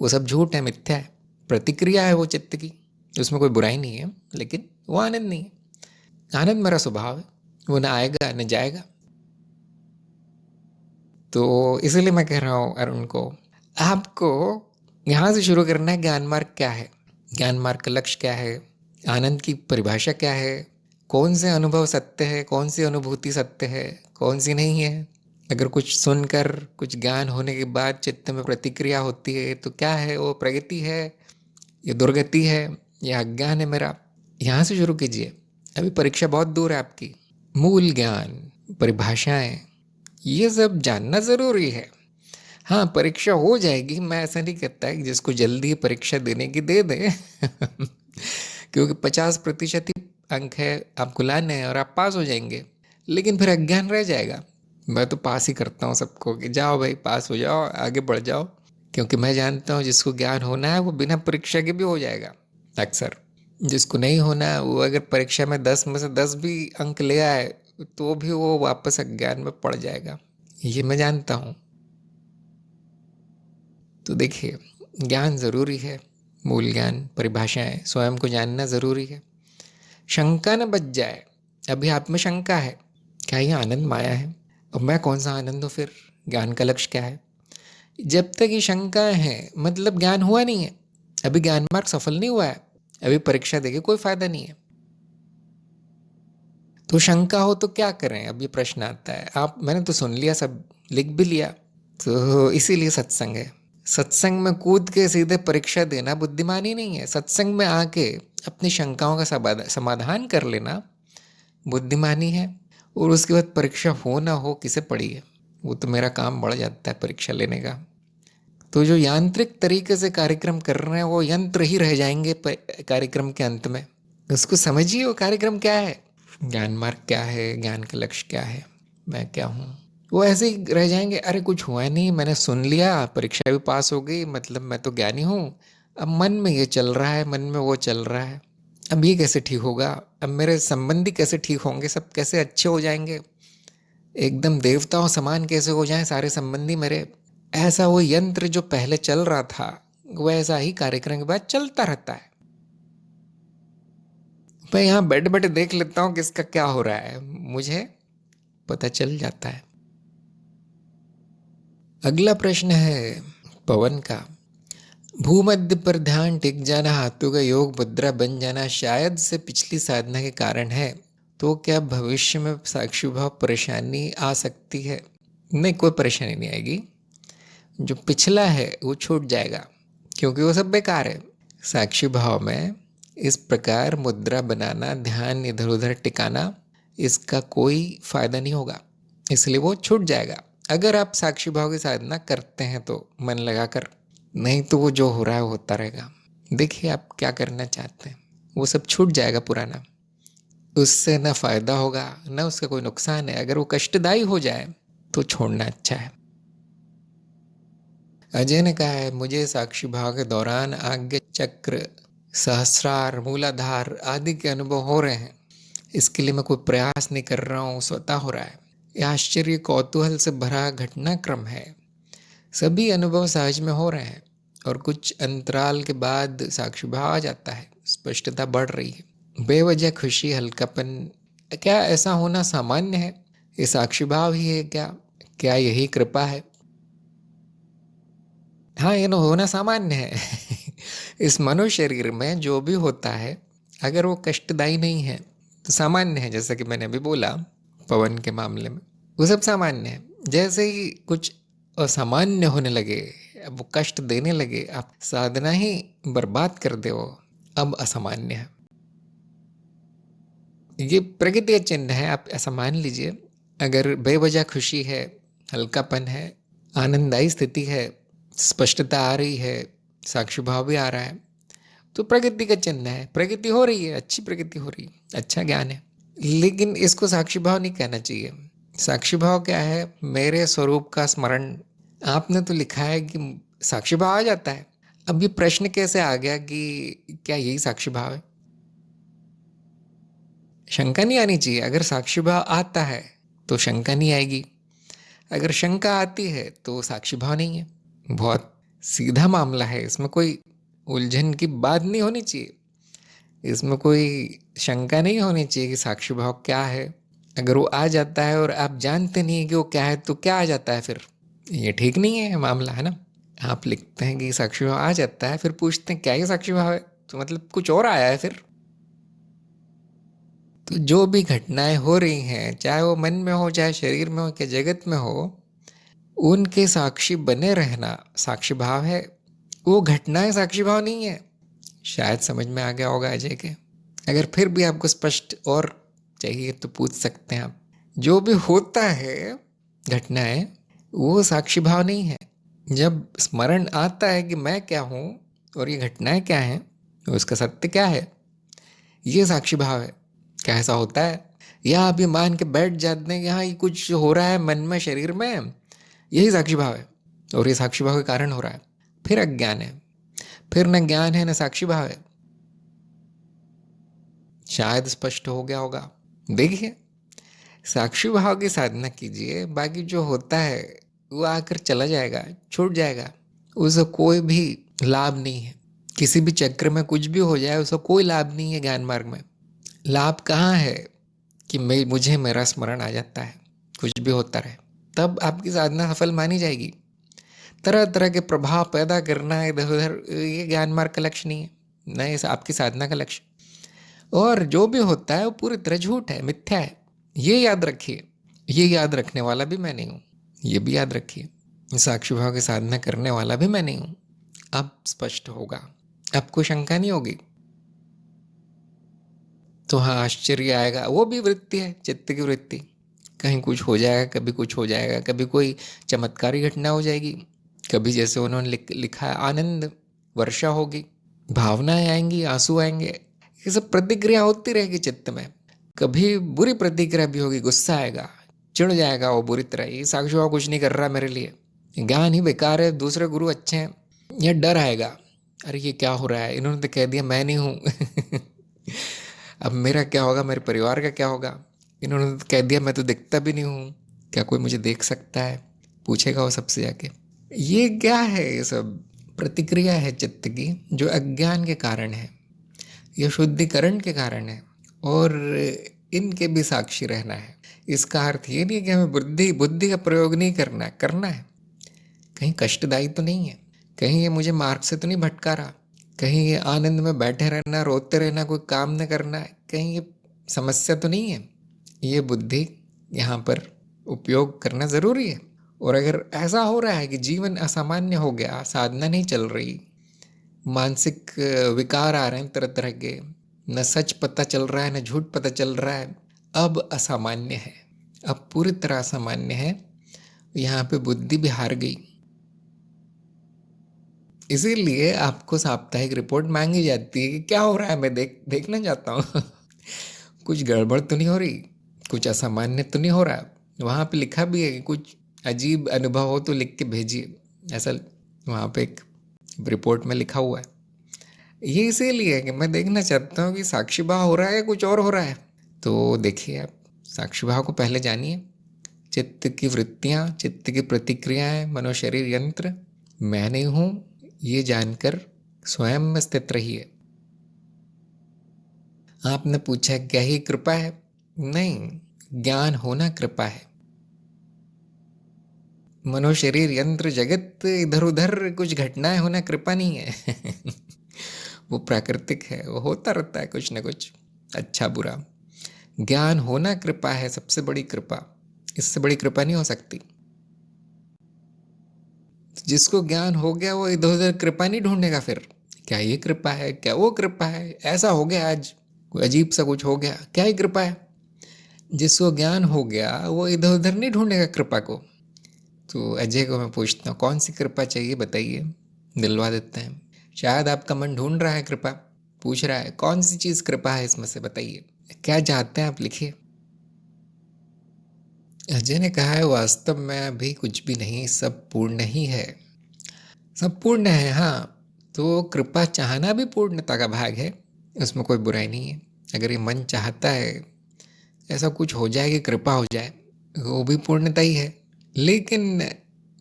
वो सब झूठ है, मिथ्या है, प्रतिक्रिया है वो चित्त की। उसमें कोई बुराई नहीं है, लेकिन वो आनंद नहीं है। आनंद मेरा स्वभाव है, वो ना आएगा न जाएगा। तो इसीलिए मैं कह रहा हूँ अरुण को, आपको यहाँ से शुरू करना है। ज्ञान मार्ग क्या है? ज्ञान मार्ग का लक्ष्य क्या है? आनंद की परिभाषा क्या है? कौन से अनुभव सत्य है, कौन सी अनुभूति सत्य है, कौन सी नहीं है? अगर कुछ सुनकर, कुछ ज्ञान होने के बाद चित्त में प्रतिक्रिया होती है तो क्या है वो? प्रगति है या दुर्गति है या अज्ञान है मेरा? यहाँ से शुरू कीजिए। अभी परीक्षा बहुत दूर है आपकी। मूल ज्ञान, परिभाषाएं, ये सब जानना ज़रूरी है। हाँ, परीक्षा हो जाएगी, मैं ऐसा नहीं कहता कि जिसको जल्दी परीक्षा देने की दे दें क्योंकि 50% ही अंक है आपको लाने हैं और आप पास हो जाएंगे, लेकिन फिर अज्ञान रह जाएगा। मैं तो पास ही करता हूँ सबको कि जाओ भाई, पास हो जाओ, आगे बढ़ जाओ, क्योंकि मैं जानता हूँ जिसको ज्ञान होना है वो बिना परीक्षा के भी हो जाएगा। अक्सर जिसको नहीं होना है वो अगर परीक्षा में 10 में से 10 भी अंक ले आए तो भी वो वापस अज्ञान में पड़ जाएगा, ये मैं जानता हूँ। तो देखिए, ज्ञान ज़रूरी है, मूल ज्ञान, परिभाषाएं, स्वयं को जानना ज़रूरी है। शंका न बच जाए। अभी आप में शंका है, क्या ये आनंद माया है? अब मैं कौन सा आनंद हूँ फिर? ज्ञान का लक्ष्य क्या है? जब तक ये शंका है मतलब ज्ञान हुआ नहीं है, अभी ज्ञान मार्ग सफल नहीं हुआ है, अभी परीक्षा देके कोई फायदा नहीं है। तो शंका हो तो क्या करें? अब ये प्रश्न आता है। मैंने तो सुन लिया, सब लिख भी लिया, तो इसीलिए सत्संग है। सत्संग में कूद के सीधे परीक्षा देना बुद्धिमानी नहीं है। सत्संग में आके अपनी शंकाओं का समाधान कर लेना बुद्धिमानी है। और उसके बाद परीक्षा हो ना हो किसे पड़ी है, वो तो मेरा काम बढ़ जाता है परीक्षा लेने का। तो जो यांत्रिक तरीके से कार्यक्रम कर रहे हैं वो यंत्र ही रह जाएंगे कार्यक्रम के अंत में। उसको समझिए, वो कार्यक्रम क्या है, ज्ञान मार्ग क्या है, ज्ञान का लक्ष्य क्या है, मैं क्या हूँ, वो ऐसे ही रह जाएंगे। अरे कुछ हुआ नहीं, मैंने सुन लिया, परीक्षा भी पास हो गई, मतलब मैं तो ज्ञानी हूँ। अब मन में ये चल रहा है, मन में वो चल रहा है, अब ये कैसे ठीक होगा, अब मेरे संबंधी कैसे ठीक होंगे, सब कैसे अच्छे हो जाएंगे, एकदम देवताओं समान कैसे हो जाएं सारे संबंधी मेरे। ऐसा वो यंत्र जो पहले चल रहा था वैसा ही कार्यक्रम के बाद चलता रहता है। मैं यहाँ बैठे बैठे देख लेता हूँ किसका क्या हो रहा है, मुझे पता चल जाता है। अगला प्रश्न है पवन का। भूमध्य पर ध्यान टिक जाना, हाथों का योग मुद्रा बन जाना शायद से पिछली साधना के कारण है। तो क्या भविष्य में साक्षी भाव परेशानी आ सकती है? नहीं, कोई परेशानी नहीं आएगी। जो पिछला है वो छूट जाएगा, क्योंकि वो सब बेकार है। साक्षी भाव में इस प्रकार मुद्रा बनाना, ध्यान इधर उधर टिकाना, इसका कोई फायदा नहीं होगा, इसलिए वो छूट जाएगा। अगर आप साक्षी भाव की साधना करते हैं तो मन लगाकर, नहीं तो वो जो हो रहा है वो होता रहेगा। देखिए आप क्या करना चाहते हैं, वो सब छूट जाएगा पुराना। उससे ना फायदा होगा ना उसका कोई नुकसान है। अगर वो कष्टदायी हो जाए तो छोड़ना अच्छा है। अजय ने कहा है, मुझे साक्षी भाव के दौरान आज्ञा चक्र, सहस्रार, मूलाधार आदि के अनुभव हो रहे हैं। इसके लिए मैं कोई प्रयास नहीं कर रहा हूँ, स्वतः हो रहा है। यह आश्चर्य कौतूहल से भरा घटनाक्रम है। सभी अनुभव सहज में हो रहे हैं और कुछ अंतराल के बाद साक्षी भाव आ जाता है, स्पष्टता बढ़ रही है। बेवजह खुशी, हल्कापन, क्या ऐसा होना सामान्य है? ये साक्षी भाव ही है क्या? क्या यही कृपा है? हाँ, ये होना सामान्य है। इस मनुष्य शरीर में जो भी होता है, अगर वो कष्टदायी नहीं है तो सामान्य है। जैसा कि मैंने अभी बोला पवन के मामले में, वो सब सामान्य है। जैसे ही कुछ असामान्य होने लगे, अब वो कष्ट देने लगे, आप साधना ही बर्बाद कर दे, वो अब असामान्य है। ये प्रकृति का चिन्ह है। आप ऐसा मान लीजिए, अगर बेवजह खुशी है, हल्कापन है, आनंददायी स्थिति है, स्पष्टता आ रही है, साक्षी भाव भी आ रहा है, तो प्रगति का चिन्ह है। प्रगति हो रही है, अच्छी प्रगति हो रही है, अच्छा ज्ञान है। लेकिन इसको साक्षी भाव नहीं कहना चाहिए। साक्षी भाव क्या है? मेरे स्वरूप का स्मरण। आपने तो लिखा है कि साक्षी भाव आ जाता है। अब ये प्रश्न कैसे आ गया कि क्या यही साक्षी भाव है? शंका नहीं आनी चाहिए। अगर साक्षी भाव आता है तो शंका नहीं आएगी। अगर शंका आती है तो साक्षी भाव नहीं है। बहुत सीधा मामला है, इसमें कोई उलझन की बात नहीं होनी चाहिए। इसमें कोई शंका नहीं होनी चाहिए कि साक्षी भाव क्या है। अगर वो आ जाता है और आप जानते नहीं है कि वो क्या है, तो क्या आ जाता है फिर? ये ठीक नहीं है मामला, है ना? आप लिखते हैं कि साक्षी भाव आ जाता है, फिर पूछते हैं क्या ये साक्षी भाव है, तो मतलब कुछ और आया है फिर। तो जो भी घटनाएं हो रही हैं, चाहे वो मन में हो, चाहे शरीर में हो, चाहे जगत में हो, उनके साक्षी बने रहना साक्षी भाव है। वो घटनाएं साक्षी भाव नहीं है। शायद समझ में आ गया होगा अजय के। अगर फिर भी आपको स्पष्ट और चाहिए तो पूछ सकते हैं आप। जो भी होता है घटनाएं, वो साक्षी भाव नहीं है। जब स्मरण आता है कि मैं क्या हूँ और ये घटनाएं क्या हैं, तो उसका सत्य क्या है, ये साक्षी भाव है। क्या ऐसा होता है? या आप ये मान के बैठ जाते हैं कि हाँ, ये कुछ हो रहा है मन में, शरीर में, यही साक्षी भाव है और ये साक्षी भाव के कारण हो रहा है, फिर अज्ञान है। फिर न ज्ञान है न साक्षी भाव है। शायद स्पष्ट हो गया होगा। देखिए, साक्षी भाव की साधना कीजिए, बाकी जो होता है वो आकर चला जाएगा, छूट जाएगा। उसका कोई भी लाभ नहीं है। किसी भी चक्र में कुछ भी हो जाए, उसका कोई लाभ नहीं है। ज्ञान मार्ग में लाभ कहाँ है कि मुझे मेरा स्मरण आ जाता है, कुछ भी होता रहे, तब आपकी साधना सफल मानी जाएगी। तरह तरह के प्रभाव पैदा करना इधर उधर, ये ज्ञान मार्ग का लक्ष्य नहीं है, न ये आपकी साधना का लक्ष्य। और जो भी होता है वो पूरी तरह झूठ है, मिथ्या है। ये याद रखिए। ये याद रखने वाला भी मैं नहीं हूँ, ये भी याद रखिए। साक्षी भाव की साधना करने वाला भी मैं नहीं हूँ। अब स्पष्ट होगा, आपको शंका नहीं होगी। तो हाँ, आश्चर्य आएगा। वो भी वृत्ति है, चित्त की वृत्ति। कहीं कुछ हो जाएगा, कभी कुछ हो जाएगा, कभी कोई चमत्कारी घटना हो जाएगी, कभी जैसे उन्होंने लिखा है आनंद वर्षा होगी, भावनाएं आएंगी, आंसू आएंगे। ये सब प्रतिक्रिया होती रहेगी चित्त में। कभी बुरी प्रतिक्रिया भी होगी, गुस्सा आएगा, चिढ़ जाएगा वो बुरी तरह, ये साक्षी भाव कुछ नहीं कर रहा मेरे लिए, ज्ञान ही बेकार है, दूसरे गुरु अच्छे हैं। यह डर आएगा, अरे ये क्या हो रहा है, इन्होंने तो कह दिया मैं नहीं हूँ। अब मेरा क्या होगा, मेरे परिवार का क्या होगा? इन्होंने तो कह दिया मैं तो दिखता भी नहीं हूँ, क्या कोई मुझे देख सकता है? पूछेगा वो सबसे जाके। ये क्या है? ये सब प्रतिक्रिया है चित्त की, जो अज्ञान के कारण है, ये शुद्धिकरण के कारण है, और इनके भी साक्षी रहना है। इसका अर्थ ये नहीं कि हमें बुद्धि का प्रयोग नहीं करना है, करना है। कहीं कष्टदायी तो नहीं है। कहीं ये मुझे मार्ग से तो नहीं भटका रहा, कहीं ये आनंद में बैठे रहना, रोते रहना, कोई काम न करना, कहीं ये समस्या तो नहीं है। ये बुद्धि यहाँ पर उपयोग करना ज़रूरी है। और अगर ऐसा हो रहा है कि जीवन असामान्य हो गया, साधना नहीं चल रही, मानसिक विकार आ रहे हैं तरह तरह के, न सच पता चल रहा है न झूठ पता चल रहा है, अब असामान्य है, अब पूरी तरह असामान्य है, यहाँ पे बुद्धि भी हार गई। इसीलिए आपको साप्ताहिक रिपोर्ट मांगी जाती है कि क्या हो रहा है, मैं देखना चाहता हूँ। कुछ गड़बड़ तो नहीं हो रही, कुछ असामान्य तो नहीं हो रहा। वहाँ पे लिखा भी है कि कुछ अजीब अनुभव हो तो लिख के भेजिए, ऐसा वहाँ पे एक रिपोर्ट में लिखा हुआ है। ये इसीलिए कि मैं देखना चाहता हूँ कि साक्षी भाव हो रहा है या कुछ और हो रहा है। तो देखिए, आप साक्षी भाव को पहले जानिए। चित्त की वृत्तियाँ, चित्त की प्रतिक्रियाएं, मनोशरीर यंत्र मैं नहीं हूँ, ये जानकर स्वयं में स्थित रहिए। आपने पूछा क्या ही कृपा है? नहीं, ज्ञान होना कृपा है। मनोशरीर यंत्र जगत इधर उधर कुछ घटनाएं होना कृपा नहीं है। वो प्राकृतिक है, वो होता रहता है कुछ न कुछ, अच्छा बुरा। ज्ञान होना कृपा है, सबसे बड़ी कृपा। इससे बड़ी कृपा नहीं हो सकती। जिसको ज्ञान हो गया वो इधर उधर कृपा नहीं ढूंढेगा फिर, क्या ये कृपा है, क्या वो कृपा है, ऐसा हो गया आज, कोई अजीब सा कुछ हो गया, क्या ही कृपा है। जिसको ज्ञान हो गया वो इधर उधर नहीं ढूंढेगा कृपा को। तो अजय को मैं पूछता हूँ कौन सी कृपा चाहिए बताइए, दिलवा देते हैं। शायद आपका मन ढूंढ रहा है कृपा, पूछ रहा है कौन सी चीज़ कृपा है, इसमें से बताइए क्या चाहते हैं आप, लिखिए। अजय ने कहा है वास्तव में अभी कुछ भी नहीं, सब पूर्ण ही है। सब पूर्ण है, हाँ। तो कृपा चाहना भी पूर्णता का भाग है, उसमें कोई बुराई नहीं है। अगर ये मन चाहता है ऐसा कुछ हो जाए कि कृपा हो जाए, वो भी पूर्णता ही है। लेकिन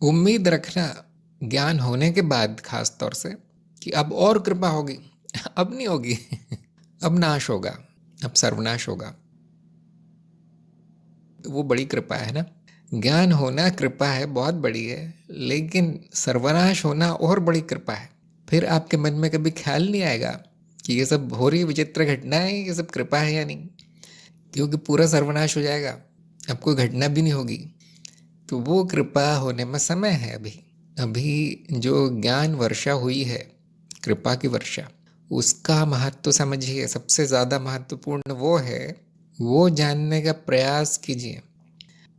उम्मीद रखना ज्ञान होने के बाद खास तौर से कि अब और कृपा होगी, अब नहीं होगी। अब नाश होगा, अब सर्वनाश होगा, वो बड़ी कृपा है ना। ज्ञान होना कृपा है, बहुत बड़ी है, लेकिन सर्वनाश होना और बड़ी कृपा है। फिर आपके मन में कभी ख्याल नहीं आएगा कि ये सब हो रही विचित्र घटनाएं, ये सब कृपा है या नहीं, क्योंकि पूरा सर्वनाश हो जाएगा, अब कोई घटना भी नहीं होगी। तो वो कृपा होने में समय है। अभी अभी जो ज्ञान वर्षा हुई है, कृपा की वर्षा, उसका महत्व समझिए। सबसे ज़्यादा महत्वपूर्ण वो है, वो जानने का प्रयास कीजिए,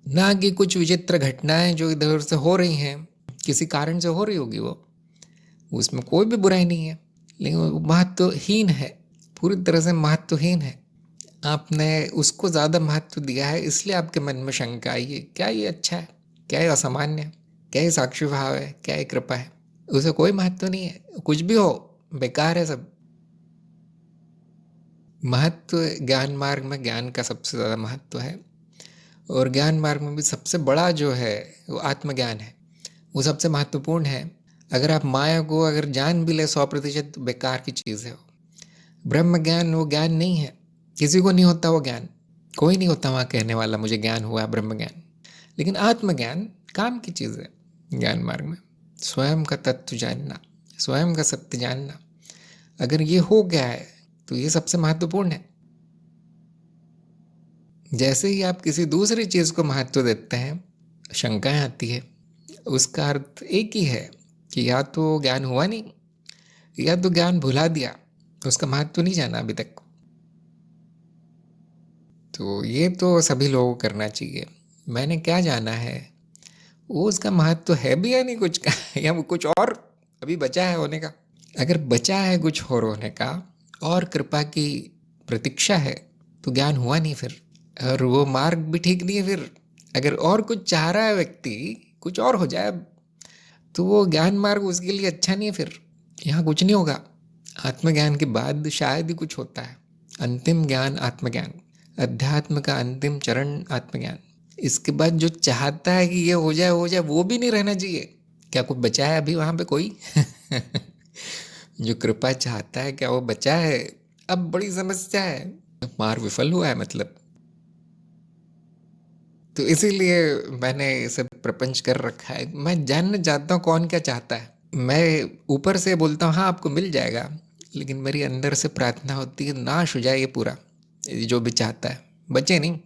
ना कि कुछ विचित्र घटनाएं जो इधर उधर से हो रही हैं, किसी कारण से हो रही होगी वो, उसमें कोई भी बुराई नहीं है, लेकिन वो महत्वहीन है, पूरी तरह से महत्वहीन है। आपने उसको ज़्यादा महत्व दिया है, इसलिए आपके मन में शंका आई है, क्या ये अच्छा है, क्या ये असामान्य है, क्या ये साक्षी भाव है, क्या ये कृपा है। उसे कोई महत्व नहीं है, कुछ भी हो बेकार है सब। महत्व ज्ञान मार्ग में ज्ञान का सबसे ज़्यादा महत्व है, और ज्ञान मार्ग में भी सबसे बड़ा जो है वो आत्मज्ञान है, वो सबसे महत्वपूर्ण है। अगर आप माया को अगर जान भी ले 100%, तो बेकार की चीज़ है वो। ब्रह्म ज्ञान वो ज्ञान नहीं है, किसी को नहीं होता वो ज्ञान, कोई नहीं होता वहाँ कहने वाला मुझे ज्ञान हुआ ब्रह्म ज्ञान। लेकिन आत्मज्ञान काम की चीज़ है। ज्ञान मार्ग में स्वयं का तत्व जानना, स्वयं का सत्य जानना, अगर ये हो गया है तो ये सबसे महत्वपूर्ण है। जैसे ही आप किसी दूसरी चीज़ को महत्व देते हैं, शंकाएं आती है। उसका अर्थ एक ही है कि या तो ज्ञान हुआ नहीं, या तो ज्ञान भुला दिया, उसका महत्व नहीं जाना अभी तक। तो ये तो सभी लोगों को करना चाहिए। मैंने क्या जाना है, वो उसका महत्व है भी या नहीं कुछ का, या वो कुछ और अभी बचा है होने का। अगर बचा है कुछ और होने का और कृपा की प्रतीक्षा है, तो ज्ञान हुआ नहीं फिर, और वो मार्ग भी ठीक नहीं है फिर। अगर और कुछ चाह रहा है व्यक्ति, कुछ और हो जाए, तो वो ज्ञान मार्ग उसके लिए अच्छा नहीं है फिर। यहाँ कुछ नहीं होगा। आत्मज्ञान के बाद शायद ही कुछ होता है। अंतिम ज्ञान आत्मज्ञान, अध्यात्म का अंतिम चरण आत्मज्ञान। इसके बाद जो चाहता है कि ये हो जाए हो जाए, वो भी नहीं रहना चाहिए। क्या कुछ बचा है अभी वहाँ पे कोई? जो कृपा चाहता है, क्या वो बचा है? अब बड़ी समस्या है, मार्ग विफल हुआ है मतलब। तो इसीलिए मैंने सब प्रपंच कर रखा है। मैं जानना चाहता हूँ कौन क्या चाहता है, मैं ऊपर से बोलता हूँ हाँ आपको मिल जाएगा, लेकिन मेरी अंदर से प्रार्थना होती है नाश हो जाए ये पूरा, ये जो भी चाहता है बचे नहीं,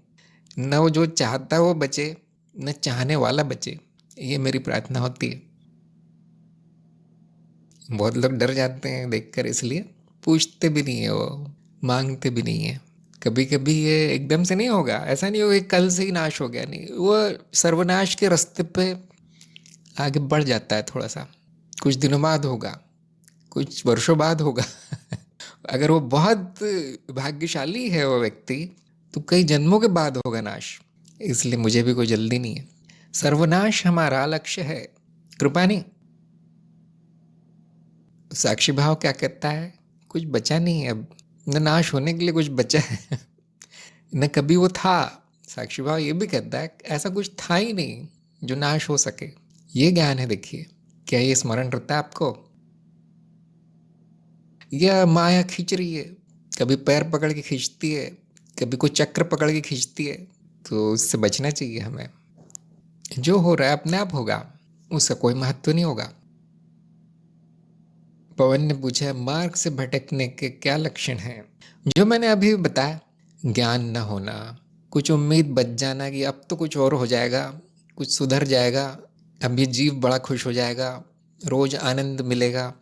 न वो जो चाहता है वो बचे, न चाहने वाला बचे। ये मेरी प्रार्थना होती है। बहुत लोग डर जाते हैं देखकर, इसलिए पूछते भी नहीं है, वो मांगते भी नहीं है। कभी कभी ये एकदम से नहीं होगा, ऐसा नहीं होगा कि कल से ही नाश हो गया, नहीं, वो सर्वनाश के रास्ते पे आगे बढ़ जाता है थोड़ा सा। कुछ दिनों बाद होगा, कुछ वर्षों बाद होगा। अगर वो बहुत भाग्यशाली है वो व्यक्ति, तो कई जन्मों के बाद होगा नाश। इसलिए मुझे भी कोई जल्दी नहीं है। सर्वनाश हमारा लक्ष्य है, कृपा नहीं। साक्षी भाव क्या कहता है? कुछ बचा नहीं है अब, न नाश होने के लिए कुछ बचा है न कभी वो था। साक्षी भाव ये भी कहता है ऐसा कुछ था ही नहीं जो नाश हो सके। ये ज्ञान है। देखिए, क्या ये स्मरण रहता है आपको? यह माया खींच रही है, कभी पैर पकड़ के खींचती है, कभी कोई चक्र पकड़ के खींचती है। तो उससे बचना चाहिए हमें। जो हो रहा है अपने आप होगा, उसका कोई महत्व नहीं होगा। पवन ने पूछा, मार्ग से भटकने के क्या लक्षण हैं? जो मैंने अभी बताया, ज्ञान न होना, कुछ उम्मीद बच जाना कि अब तो कुछ और हो जाएगा, कुछ सुधर जाएगा, अब ये जीव बड़ा खुश हो जाएगा, रोज आनंद मिलेगा,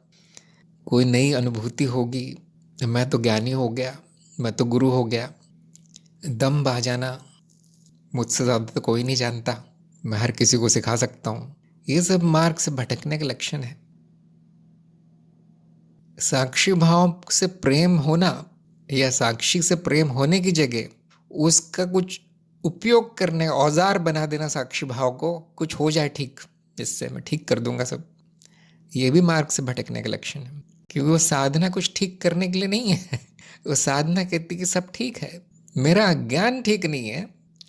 कोई नई अनुभूति होगी, मैं तो ज्ञानी हो गया, मैं तो गुरु हो गया। दम बहा जाना, मुझसे ज़्यादा तो कोई नहीं जानता, मैं हर किसी को सिखा सकता हूँ। ये सब मार्ग से भटकने के लक्षण है। साक्षी भाव से प्रेम होना या साक्षी से प्रेम होने की जगह उसका कुछ उपयोग करने, औजार बना देना साक्षी भाव को, कुछ हो जाए ठीक, इससे मैं ठीक कर दूंगा सब, ये भी मार्ग से भटकने का लक्षण है। क्योंकि वो साधना कुछ ठीक करने के लिए नहीं है। वो साधना कहती कि सब ठीक है, मेरा अज्ञान ठीक नहीं है,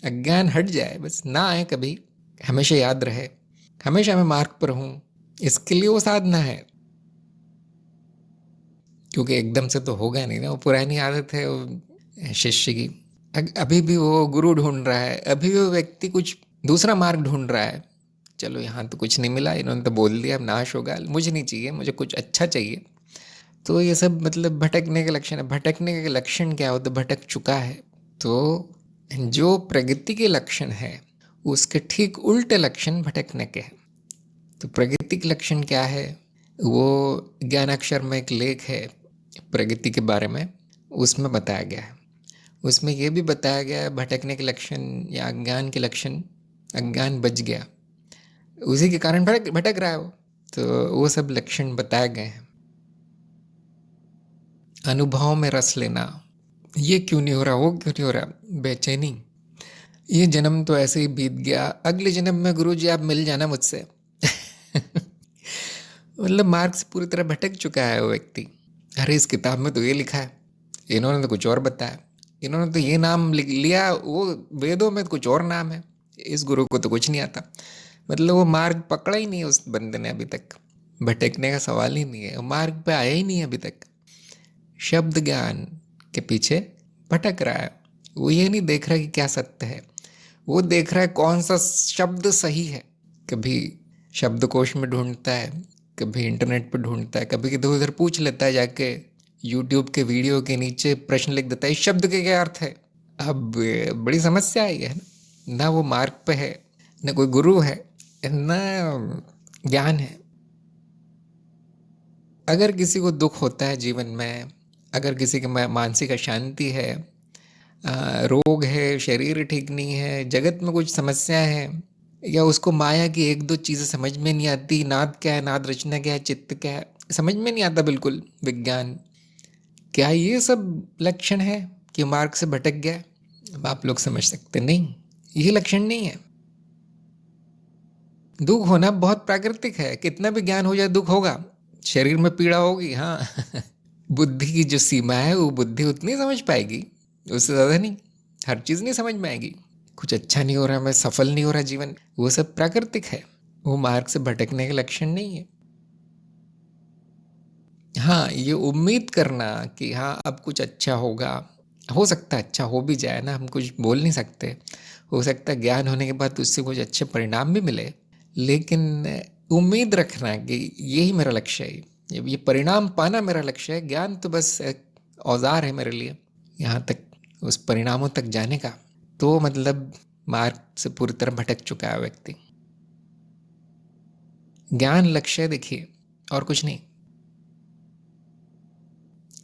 अज्ञान हट जाए बस, ना आए कभी, हमेशा याद रहे, हमेशा मैं मार्ग पर हूँ, इसके लिए वो साधना है। क्योंकि एकदम से तो होगा नहीं ना, वो पुरानी आदत है वो शिष्य की। अभी भी वो गुरु ढूंढ रहा है, अभी भी वो व्यक्ति कुछ दूसरा मार्ग ढूंढ रहा है। चलो यहाँ तो कुछ नहीं मिला, इन्होंने तो बोल दिया अब नाश होगा, मुझे नहीं चाहिए, मुझे कुछ अच्छा चाहिए। तो ये सब मतलब भटकने के लक्षण है। भटकने के लक्षण क्या हो? तो भटक चुका है। तो जो प्रगति के लक्षण है उसके ठीक उल्टे लक्षण भटकने के हैं। तो प्रगति के लक्षण क्या है? वो ज्ञानाक्षर में एक लेख है प्रगति के बारे में, उसमें बताया गया है। उसमें यह भी बताया गया है भटकने के लक्षण या अज्ञान के लक्षण। अज्ञान बच गया, उसी के कारण भटक रहा है वो। तो वो सब लक्षण बताए गए हैं। अनुभव में रस लेना, ये क्यों नहीं हो रहा, वो क्यों नहीं हो रहा, बेचैनी, ये जन्म तो ऐसे ही बीत गया, अगले जन्म में गुरुजी आप मिल जाना मुझसे। मतलब मार्ग से पूरी तरह भटक चुका है वो व्यक्ति। अरे इस किताब में तो ये लिखा है, इन्होंने तो कुछ और बताया, इन्होंने तो ये नाम लिख लिया, वो वेदों में तो कुछ और नाम है, इस गुरु को तो कुछ नहीं आता। मतलब वो मार्ग पकड़ा ही नहीं है उस बंदे ने अभी तक। भटकने का सवाल ही नहीं है, वो मार्ग पे आया ही नहीं है अभी तक। शब्द ज्ञान के पीछे भटक रहा है। वो ये नहीं देख रहा कि क्या सत्य है, वो देख रहा है कौन सा शब्द सही है। कभी शब्दकोश में ढूंढता है, कभी इंटरनेट पर ढूंढता है, कभी इधर उधर पूछ लेता है जाके, यूट्यूब के वीडियो के नीचे प्रश्न लिख देता है इस शब्द के क्या अर्थ है। अब बड़ी समस्या आई है ना वो मार्ग पे है, न कोई गुरु है, न ज्ञान है। अगर किसी को दुख होता है जीवन में, अगर किसी की मानसिक अशांति है, रोग है, शरीर ठीक नहीं है, जगत में कुछ समस्या है, या उसको माया की एक दो चीज़ें समझ में नहीं आती, नाद क्या है, नाद रचना क्या है, चित्त क्या है, समझ में नहीं आता बिल्कुल विज्ञान, क्या ये सब लक्षण है कि मार्ग से भटक गया? अब आप लोग समझ सकते नहीं, ये लक्षण नहीं है। दुख होना बहुत प्राकृतिक है, कितना भी ज्ञान हो जाए दुख होगा, शरीर में पीड़ा होगी, हाँ। बुद्धि की जो सीमा है वो बुद्धि उतनी समझ पाएगी, उससे ज़्यादा नहीं। हर चीज़ नहीं समझ में आएगी। कुछ अच्छा नहीं हो रहा, मैं सफल नहीं हो रहा जीवन, वो सब प्राकृतिक है, वो मार्ग से भटकने के लक्षण नहीं है। हाँ, ये उम्मीद करना कि हाँ अब कुछ अच्छा होगा, हो सकता है अच्छा हो भी जाए ना, हम कुछ बोल नहीं सकते, हो सकता है ज्ञान होने के बाद उससे कुछ अच्छे परिणाम भी मिले, लेकिन उम्मीद रखना कि यही मेरा लक्ष्य है, ये परिणाम पाना मेरा लक्ष्य है। ज्ञान तो बस एक औजार है मेरे लिए यहाँ तक उस परिणामों तक जाने का। तो मतलब मार्ग से पूरी तरह भटक चुका है व्यक्ति। ज्ञान लक्ष्य देखिए और कुछ नहीं।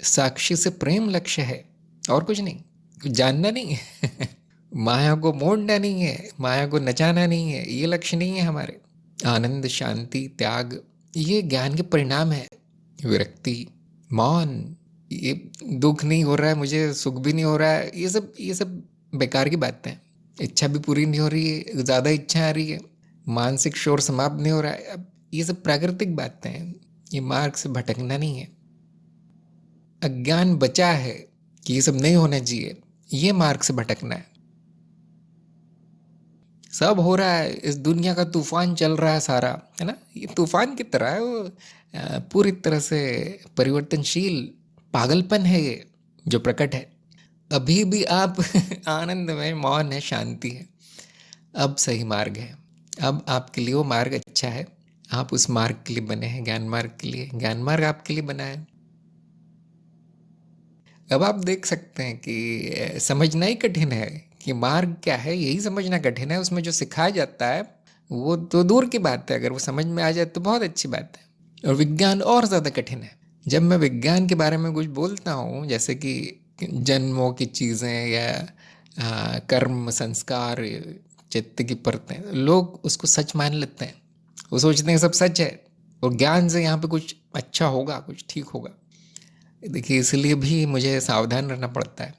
साक्षी से प्रेम लक्ष्य है और कुछ नहीं, कुछ जानना नहीं है। माया को मोड़ना नहीं है, माया को नचाना नहीं है, ये लक्ष्य नहीं है हमारे। आनंद, शांति, त्याग, ये ज्ञान के परिणाम है। विरक्ति, मौन, ये दुख नहीं हो रहा है मुझे, सुख भी नहीं हो रहा है, ये सब बेकार की बातें हैं। इच्छा भी पूरी नहीं हो रही है, ज़्यादा इच्छा आ रही है, मानसिक शोर समाप्त नहीं हो रहा है। अब ये सब प्राकृतिक बातें हैं, ये मार्ग से भटकना नहीं है। अज्ञान बचा है कि ये सब नहीं होना चाहिए, ये मार्ग से भटकना है। सब हो रहा है, इस दुनिया का तूफान चल रहा है सारा, है ना, ये तूफान की तरह है वो, पूरी तरह से परिवर्तनशील पागलपन है ये जो प्रकट है। अभी भी आप आनंद में, मौन है, शांति है, अब सही मार्ग है। अब आपके लिए वो मार्ग अच्छा है, आप उस मार्ग के लिए बने हैं, ज्ञान मार्ग के लिए। ज्ञान मार्ग आपके लिए बना है। अब आप देख सकते हैं कि समझना ही कठिन है कि मार्ग क्या है, यही समझना कठिन है। उसमें जो सिखाया जाता है वो तो दूर की बात है, अगर वो समझ में आ जाए तो बहुत अच्छी बात है। और विज्ञान और ज़्यादा कठिन है। जब मैं विज्ञान के बारे में कुछ बोलता हूँ, जैसे कि जन्मों की चीज़ें या कर्म, संस्कार, चित्त की परतें, लोग उसको सच मान लेते हैं। वो सोचते हैं सब सच है और ज्ञान से यहाँ पे कुछ अच्छा होगा, कुछ ठीक होगा। देखिए, इसलिए भी मुझे सावधान रहना पड़ता है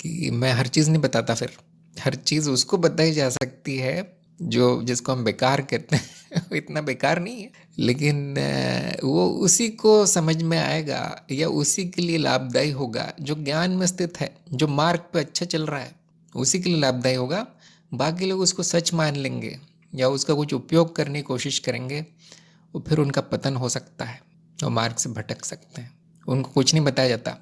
कि मैं हर चीज़ नहीं बताता। फिर हर चीज़ उसको बताई जा सकती है जो जिसको हम बेकार कहते हैं। वो इतना बेकार नहीं है, लेकिन वो उसी को समझ में आएगा या उसी के लिए लाभदायी होगा जो ज्ञान में स्थित है, जो मार्ग पे अच्छा चल रहा है, उसी के लिए लाभदायी होगा। बाकी लोग उसको सच मान लेंगे या उसका कुछ उपयोग करने की कोशिश करेंगे, और फिर उनका पतन हो सकता है, वो मार्ग से भटक सकते हैं। उनको कुछ नहीं बताया जाता।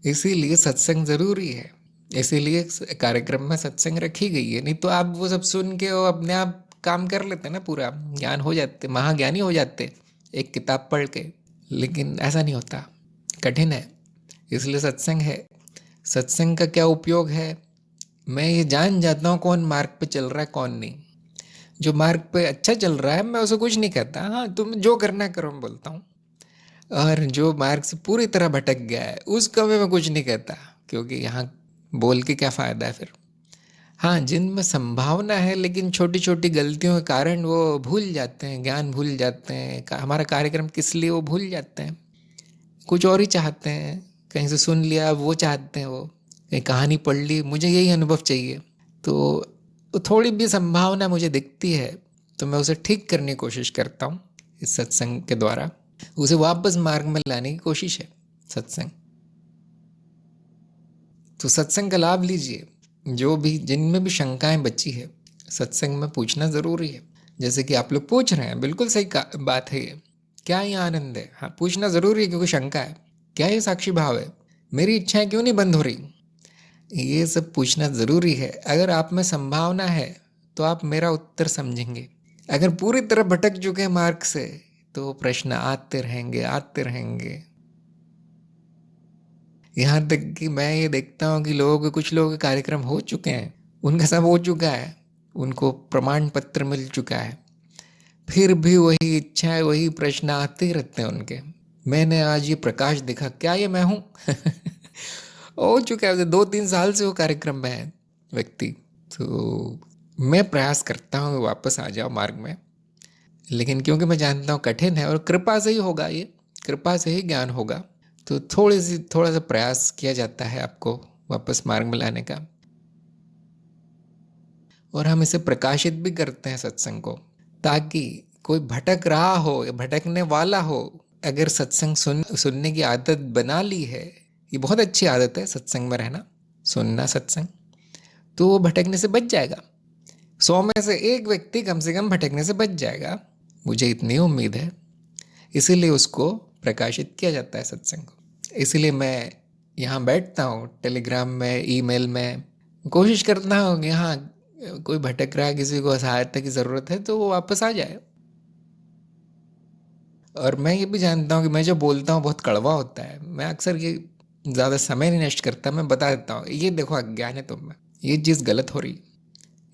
इसीलिए सत्संग ज़रूरी है, इसीलिए कार्यक्रम में सत्संग रखी गई है। नहीं तो आप वो सब सुन के वो अपने आप काम कर लेते ना, पूरा ज्ञान हो जाते, महाज्ञानी हो जाते एक किताब पढ़ के। लेकिन ऐसा नहीं होता, कठिन है। इसलिए सत्संग है। सत्संग का क्या उपयोग है? मैं ये जान जाता हूँ कौन मार्ग पे चल रहा है, कौन नहीं। जो मार्ग पे अच्छा चल रहा है मैं उसे कुछ नहीं कहता, हाँ तुम जो करना करो मैं बोलता हूँ। और जो मार्ग से पूरी तरह भटक गया है उसका मैं कुछ नहीं कहता, क्योंकि यहाँ बोल के क्या फ़ायदा है फिर। हाँ, जिनमें संभावना है लेकिन छोटी छोटी गलतियों के कारण वो भूल जाते हैं, ज्ञान भूल जाते हैं, हमारा कार्यक्रम किस लिए वो भूल जाते हैं, कुछ और ही चाहते हैं। कहीं से सुन लिया वो चाहते हैं, वो कहीं कहानी पढ़ ली, मुझे यही अनुभव चाहिए। तो थोड़ी भी संभावना मुझे दिखती है तो मैं उसे ठीक करने की कोशिश करता हूँ इस सत्संग के द्वारा। उसे वापस मार्ग में लाने की कोशिश है सत्संग। तो सत्संग का लाभ लीजिए। जो भी, जिनमें भी शंकाएं बची है, सत्संग में पूछना ज़रूरी है। जैसे कि आप लोग पूछ रहे हैं, बिल्कुल सही बात है ये। क्या ये आनंद है? हाँ, पूछना ज़रूरी है, क्योंकि शंका है। क्या ये साक्षी भाव है? मेरी इच्छाएं क्यों नहीं बंद हो रही? ये सब पूछना ज़रूरी है। अगर आप में संभावना है तो आप मेरा उत्तर समझेंगे। अगर पूरी तरह भटक चुके हैं मार्ग से तो प्रश्न आते रहेंगे, आते रहेंगे। यहाँ तक कि मैं ये देखता हूँ कि कुछ लोगों के कार्यक्रम हो चुके हैं, उनका सब हो चुका है, उनको प्रमाण पत्र मिल चुका है, फिर भी वही इच्छाएं, वही प्रश्न आते ही रहते हैं उनके। मैंने आज ये प्रकाश देखा, क्या ये मैं हूँ? हो चुका है, 2-3 साल से वो कार्यक्रम में है व्यक्ति। तो मैं प्रयास करता हूँ वापस आ जाओ मार्ग में, लेकिन क्योंकि मैं जानता हूँ कठिन है और कृपा से ही होगा, ये कृपा से ही ज्ञान होगा, तो थोड़ा सा प्रयास किया जाता है आपको वापस मार्ग में लाने का। और हम इसे प्रकाशित भी करते हैं सत्संग को, ताकि कोई भटक रहा हो या भटकने वाला हो, अगर सत्संग सुनने की आदत बना ली है, ये बहुत अच्छी आदत है सत्संग में रहना, सुनना सत्संग, तो वो भटकने से बच जाएगा। 100 में से एक व्यक्ति कम से कम भटकने से बच जाएगा, मुझे इतनी उम्मीद है। इसीलिए उसको प्रकाशित किया जाता है सत्संग को। इसीलिए मैं यहाँ बैठता हूँ, टेलीग्राम में, ईमेल में कोशिश करता हूँ कि हाँ, कोई भटक रहा है, किसी को सहायता की ज़रूरत है, तो वो वापस आ जाए। और मैं ये भी जानता हूँ कि मैं जो बोलता हूँ बहुत कड़वा होता है। मैं अक्सर ये ज़्यादा समय नहीं नष्ट करता, मैं बता देता हूँ, ये देखो अज्ञान है तुम में, ये चीज़ गलत हो रही,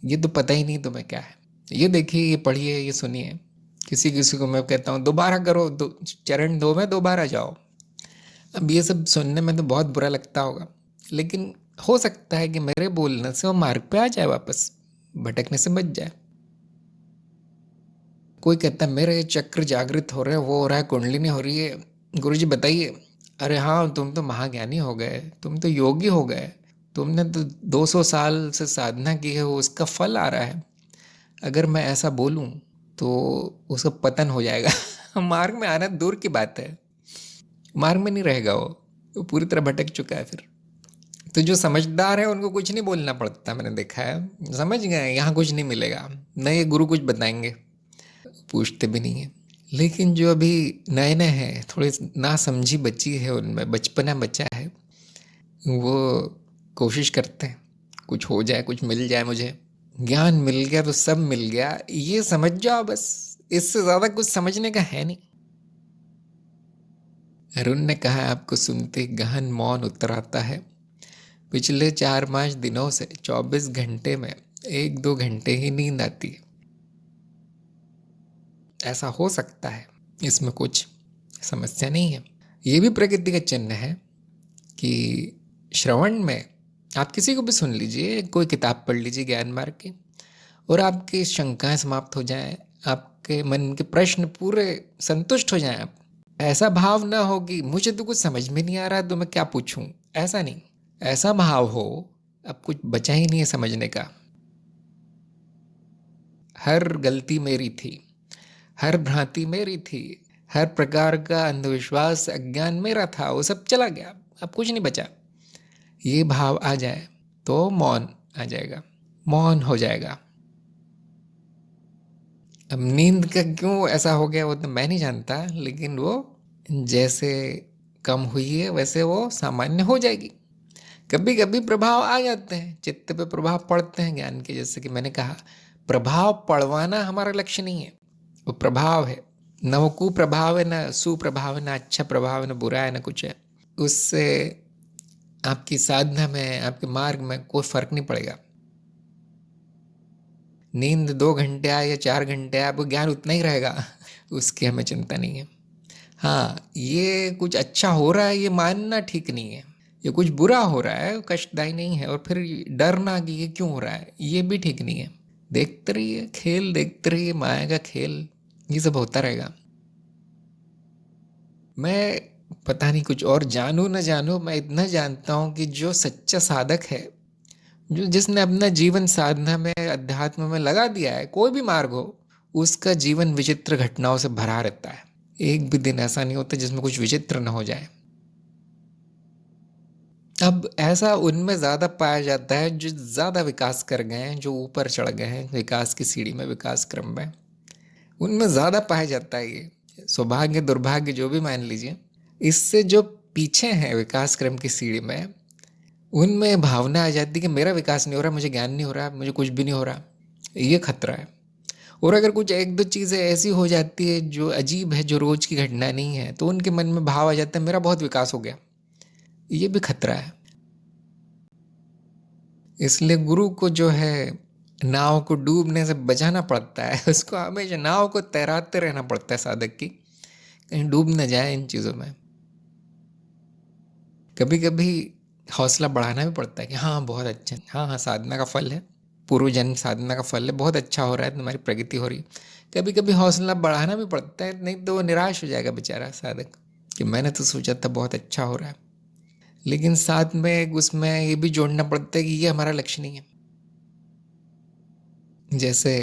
ये तो पता ही नहीं तुम्हें क्या है, ये देखिए, ये पढ़िए, ये सुनिए। किसी किसी को मैं कहता हूँ दोबारा करो, चरण 2 में दोबारा जाओ। अब ये सब सुनने में तो बहुत बुरा लगता होगा, लेकिन हो सकता है कि मेरे बोलने से वो मार्ग पे आ जाए, वापस भटकने से बच जाए। कोई कहता है मेरे चक्र जागृत हो रहे हैं, वो हो रहा है, कुंडलिनी हो रही है, गुरुजी बताइए। अरे हाँ, तुम तो महाज्ञानी हो गए, तुम तो योगी हो गए, तुमने तो 200 साल से साधना की है, वो उसका फल आ रहा है। अगर मैं ऐसा बोलूं तो उसका पतन हो जाएगा। मार्ग में आना दूर की बात है, मार्ग में नहीं रहेगा वो पूरी तरह भटक चुका है फिर। तो जो समझदार है उनको कुछ नहीं बोलना पड़ता, मैंने देखा है, समझ गए यहाँ कुछ नहीं मिलेगा, न ये गुरु कुछ बताएंगे, पूछते भी नहीं है। लेकिन जो अभी नए नए हैं, थोड़ी ना समझी बची है, उनमें बचपना बचा है, वो कोशिश करते हैं कुछ हो जाए, कुछ मिल जाए, मुझे ज्ञान मिल गया तो सब मिल गया, ये समझ जाओ बस, इससे ज़्यादा कुछ समझने का है नहीं। अरुण ने कहा, आपको सुनते गहन मौन उतर आता है। पिछले 4-5 दिनों से 24 घंटे में 1-2 घंटे ही नींद आती है। ऐसा हो सकता है, इसमें कुछ समस्या नहीं है। ये भी प्रकृति का चिन्ह है कि श्रवण में आप किसी को भी सुन लीजिए, कोई किताब पढ़ लीजिए ज्ञान मार्ग की, और आपकी शंकाएं समाप्त हो जाएं, आपके मन के प्रश्न पूरे संतुष्ट हो जाएं। आप ऐसा भाव ना हो कि मुझे तो कुछ समझ में नहीं आ रहा तो मैं क्या पूछूं, ऐसा नहीं। ऐसा भाव हो अब कुछ बचा ही नहीं है समझने का, हर गलती मेरी थी, हर भ्रांति मेरी थी, हर प्रकार का अंधविश्वास अज्ञान मेरा था, वो सब चला गया, अब कुछ नहीं बचा। ये भाव आ जाए तो मौन आ जाएगा, मौन हो जाएगा। अब नींद का क्यों ऐसा हो गया वो तो मैं नहीं जानता, लेकिन वो जैसे कम हुई है वैसे वो सामान्य हो जाएगी। कभी कभी प्रभाव आ जाते हैं, चित्त पे प्रभाव पड़ते हैं ज्ञान के, जैसे कि मैंने कहा, प्रभाव पड़वाना हमारा लक्ष्य नहीं है, वो प्रभाव है, न वो कुप्रभाव है, न सुप्रभाव है, न अच्छा प्रभाव है, न बुरा है, न कुछ है। उससे आपकी साधना में, आपके मार्ग में कोई फर्क नहीं पड़ेगा। नींद 2 घंटे आए या 4 घंटे आए, आपको ज्ञान उतना ही रहेगा। उसकी हमें चिंता नहीं है। हाँ, ये कुछ अच्छा हो रहा है ये मानना ठीक नहीं है, ये कुछ बुरा हो रहा है कष्टदायी नहीं है, और फिर डरना कि ये क्यों हो रहा है, ये भी ठीक नहीं है। देखते रहिए खेल, देखते रहिए माया का खेल, ये सब होता रहेगा। मैं पता नहीं कुछ और जानूं न जानूं, मैं इतना जानता हूं कि जो सच्चा साधक है, जो जिसने अपना जीवन साधना में, अध्यात्म में लगा दिया है, कोई भी मार्ग हो, उसका जीवन विचित्र घटनाओं से भरा रहता है। एक भी दिन ऐसा नहीं होता जिसमें कुछ विचित्र न हो जाए। अब ऐसा उनमें ज़्यादा पाया जाता है जो ज़्यादा विकास कर गए हैं, जो ऊपर चढ़ गए हैं विकास की सीढ़ी में, विकास क्रम में, उनमें ज़्यादा पाया जाता है ये। सौभाग्य दुर्भाग्य जो भी मान लीजिए, इससे जो पीछे हैं विकास क्रम की सीढ़ी में, उनमें भावना आ जाती है कि मेरा विकास नहीं हो रहा, मुझे ज्ञान नहीं हो रहा, मुझे कुछ भी नहीं हो रहा, ये खतरा है। और अगर कुछ 1-2 चीज़ें ऐसी हो जाती है जो अजीब है, जो रोज़ की घटना नहीं है, तो उनके मन में भाव आ जाता है मेरा बहुत विकास हो गया, ये भी खतरा है। इसलिए गुरु को जो है नाव को डूबने से बचाना पड़ता है, उसको हमेशा नाव को तैराते रहना पड़ता है साधक की, कहीं डूब न जाए इन चीज़ों में। कभी कभी हौसला बढ़ाना भी पड़ता है कि हाँ बहुत अच्छा, हाँ हाँ साधना का फल है, पूर्व जन्म साधना का फल है, बहुत अच्छा हो रहा है, तुम्हारी प्रगति हो रही है। कभी कभी हौसला बढ़ाना भी पड़ता है, नहीं तो वो निराश हो जाएगा बेचारा साधक कि मैंने तो सोचा था बहुत अच्छा हो रहा है। लेकिन साथ में उसमें ये भी जोड़ना पड़ता है कि ये हमारा लक्ष्य नहीं है। जैसे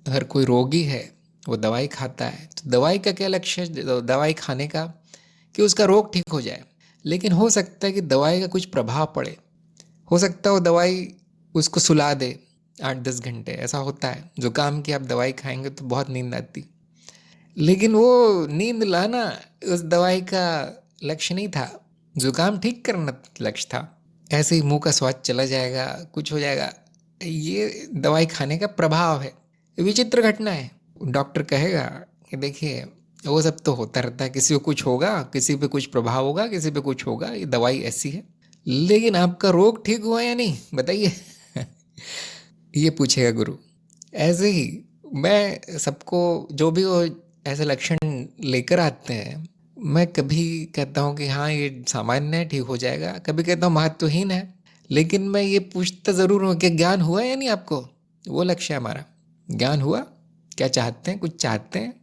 अगर कोई रोगी है, वो दवाई खाता है, तो दवाई का क्या लक्ष्य है, दवाई खाने का कि उसका रोग ठीक हो जाए। लेकिन हो सकता है कि दवाई का कुछ प्रभाव पड़े, हो सकता है वो दवाई उसको सुला दे 8-10 घंटे, ऐसा होता है। जुकाम की आप दवाई खाएंगे तो बहुत नींद आती, लेकिन वो नींद लाना उस दवाई का लक्ष्य नहीं था, जुकाम ठीक करना लक्ष्य था। ऐसे ही मुंह का स्वाद चला जाएगा, कुछ हो जाएगा, ये दवाई खाने का प्रभाव है। विचित्र घटना है। डॉक्टर कहेगा कि देखिए वो सब तो होता रहता है, किसी को कुछ होगा, किसी पे कुछ प्रभाव होगा, किसी पे कुछ होगा, ये दवाई ऐसी है। लेकिन आपका रोग ठीक हुआ या नहीं बताइए। ये पूछेगा गुरु। ऐसे ही मैं सबको, जो भी वो ऐसे लक्षण लेकर आते हैं, मैं कभी कहता हूँ कि हाँ ये सामान्य है, ठीक हो जाएगा, कभी कहता हूँ महत्वहीन है। लेकिन मैं ये पूछता ज़रूर हूँ कि ज्ञान हुआ या नहीं आपको। वो लक्ष्य है हमारा। ज्ञान हुआ, क्या चाहते हैं, कुछ चाहते हैं,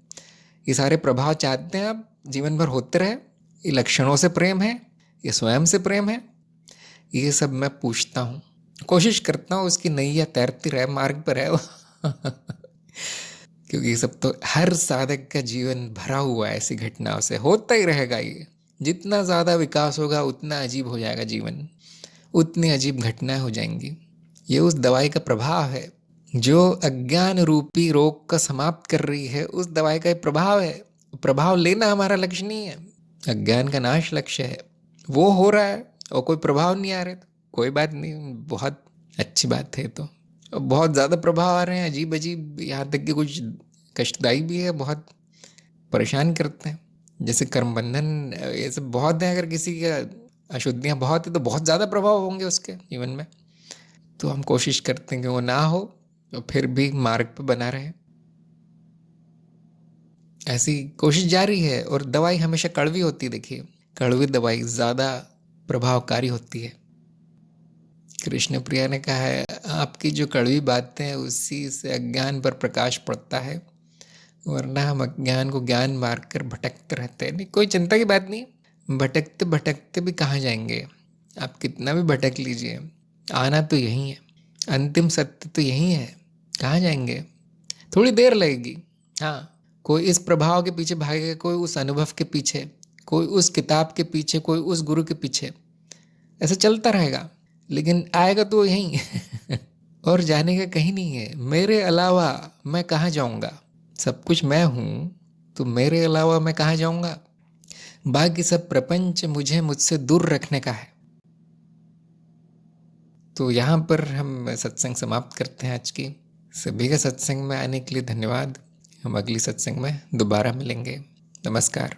ये सारे प्रभाव चाहते हैं आप जीवन भर होते रहे, ये लक्षणों से प्रेम है, ये स्वयं से प्रेम है, ये सब मैं पूछता हूँ, कोशिश करता हूँ उसकी नैया तैरती रहे, मार्ग पर है वो। क्योंकि ये सब तो हर साधक का जीवन भरा हुआ है ऐसी घटनाओं से, होता ही रहेगा। ये जितना ज़्यादा विकास होगा उतना अजीब हो जाएगा जीवन, उतनी अजीब घटनाएं हो जाएंगी। ये उस दवाई का प्रभाव है जो अज्ञान रूपी रोग का समाप्त कर रही है। उस दवाई का प्रभाव है। प्रभाव लेना हमारा लक्ष्य नहीं है, अज्ञान का नाश लक्ष्य है। वो हो रहा है और कोई प्रभाव नहीं आ रहे तो कोई बात नहीं, बहुत अच्छी बात है। तो बहुत ज़्यादा प्रभाव आ रहे हैं, अजीब अजीब, यहाँ तक कि कुछ कष्टदायी भी है, बहुत परेशान करते हैं। जैसे कर्म बंधन, ये सब बहुत है। अगर किसी का अशुद्धियाँ बहुत है तो बहुत ज़्यादा प्रभाव होंगे उसके जीवन में। तो हम कोशिश करते हैं कि वो ना हो, तो फिर भी मार्ग पे बना रहे। ऐसी कोशिश जारी है। और दवाई हमेशा कड़वी होती है। देखिए, कड़वी दवाई ज़्यादा प्रभावकारी होती है। कृष्ण प्रिया ने कहा है, आपकी जो कड़वी बातें हैं उसी से अज्ञान पर प्रकाश पड़ता है, वरना हम अज्ञान को ज्ञान मार कर भटकते रहते हैं। नहीं, कोई चिंता की बात नहीं, भटकते भटकते भी कहाँ जाएंगे। आप कितना भी भटक लीजिए, आना तो यही है, अंतिम सत्य तो यही है। कहाँ जाएंगे, थोड़ी देर लगेगी। हाँ, कोई इस प्रभाव के पीछे भागेगा, कोई उस अनुभव के पीछे, कोई उस किताब के पीछे, कोई उस गुरु के पीछे, ऐसे चलता रहेगा, लेकिन आएगा तो यहीं। और जाने का कहीं नहीं है। मेरे अलावा मैं कहाँ जाऊँगा, सब कुछ मैं हूँ, तो मेरे अलावा मैं कहाँ जाऊँगा। बाकी सब प्रपंच मुझे मुझसे दूर रखने का है। तो यहाँ पर हम सत्संग समाप्त करते हैं आज की। सभी का सत्संग में आने के लिए धन्यवाद। हम अगली सत्संग में दोबारा मिलेंगे। नमस्कार।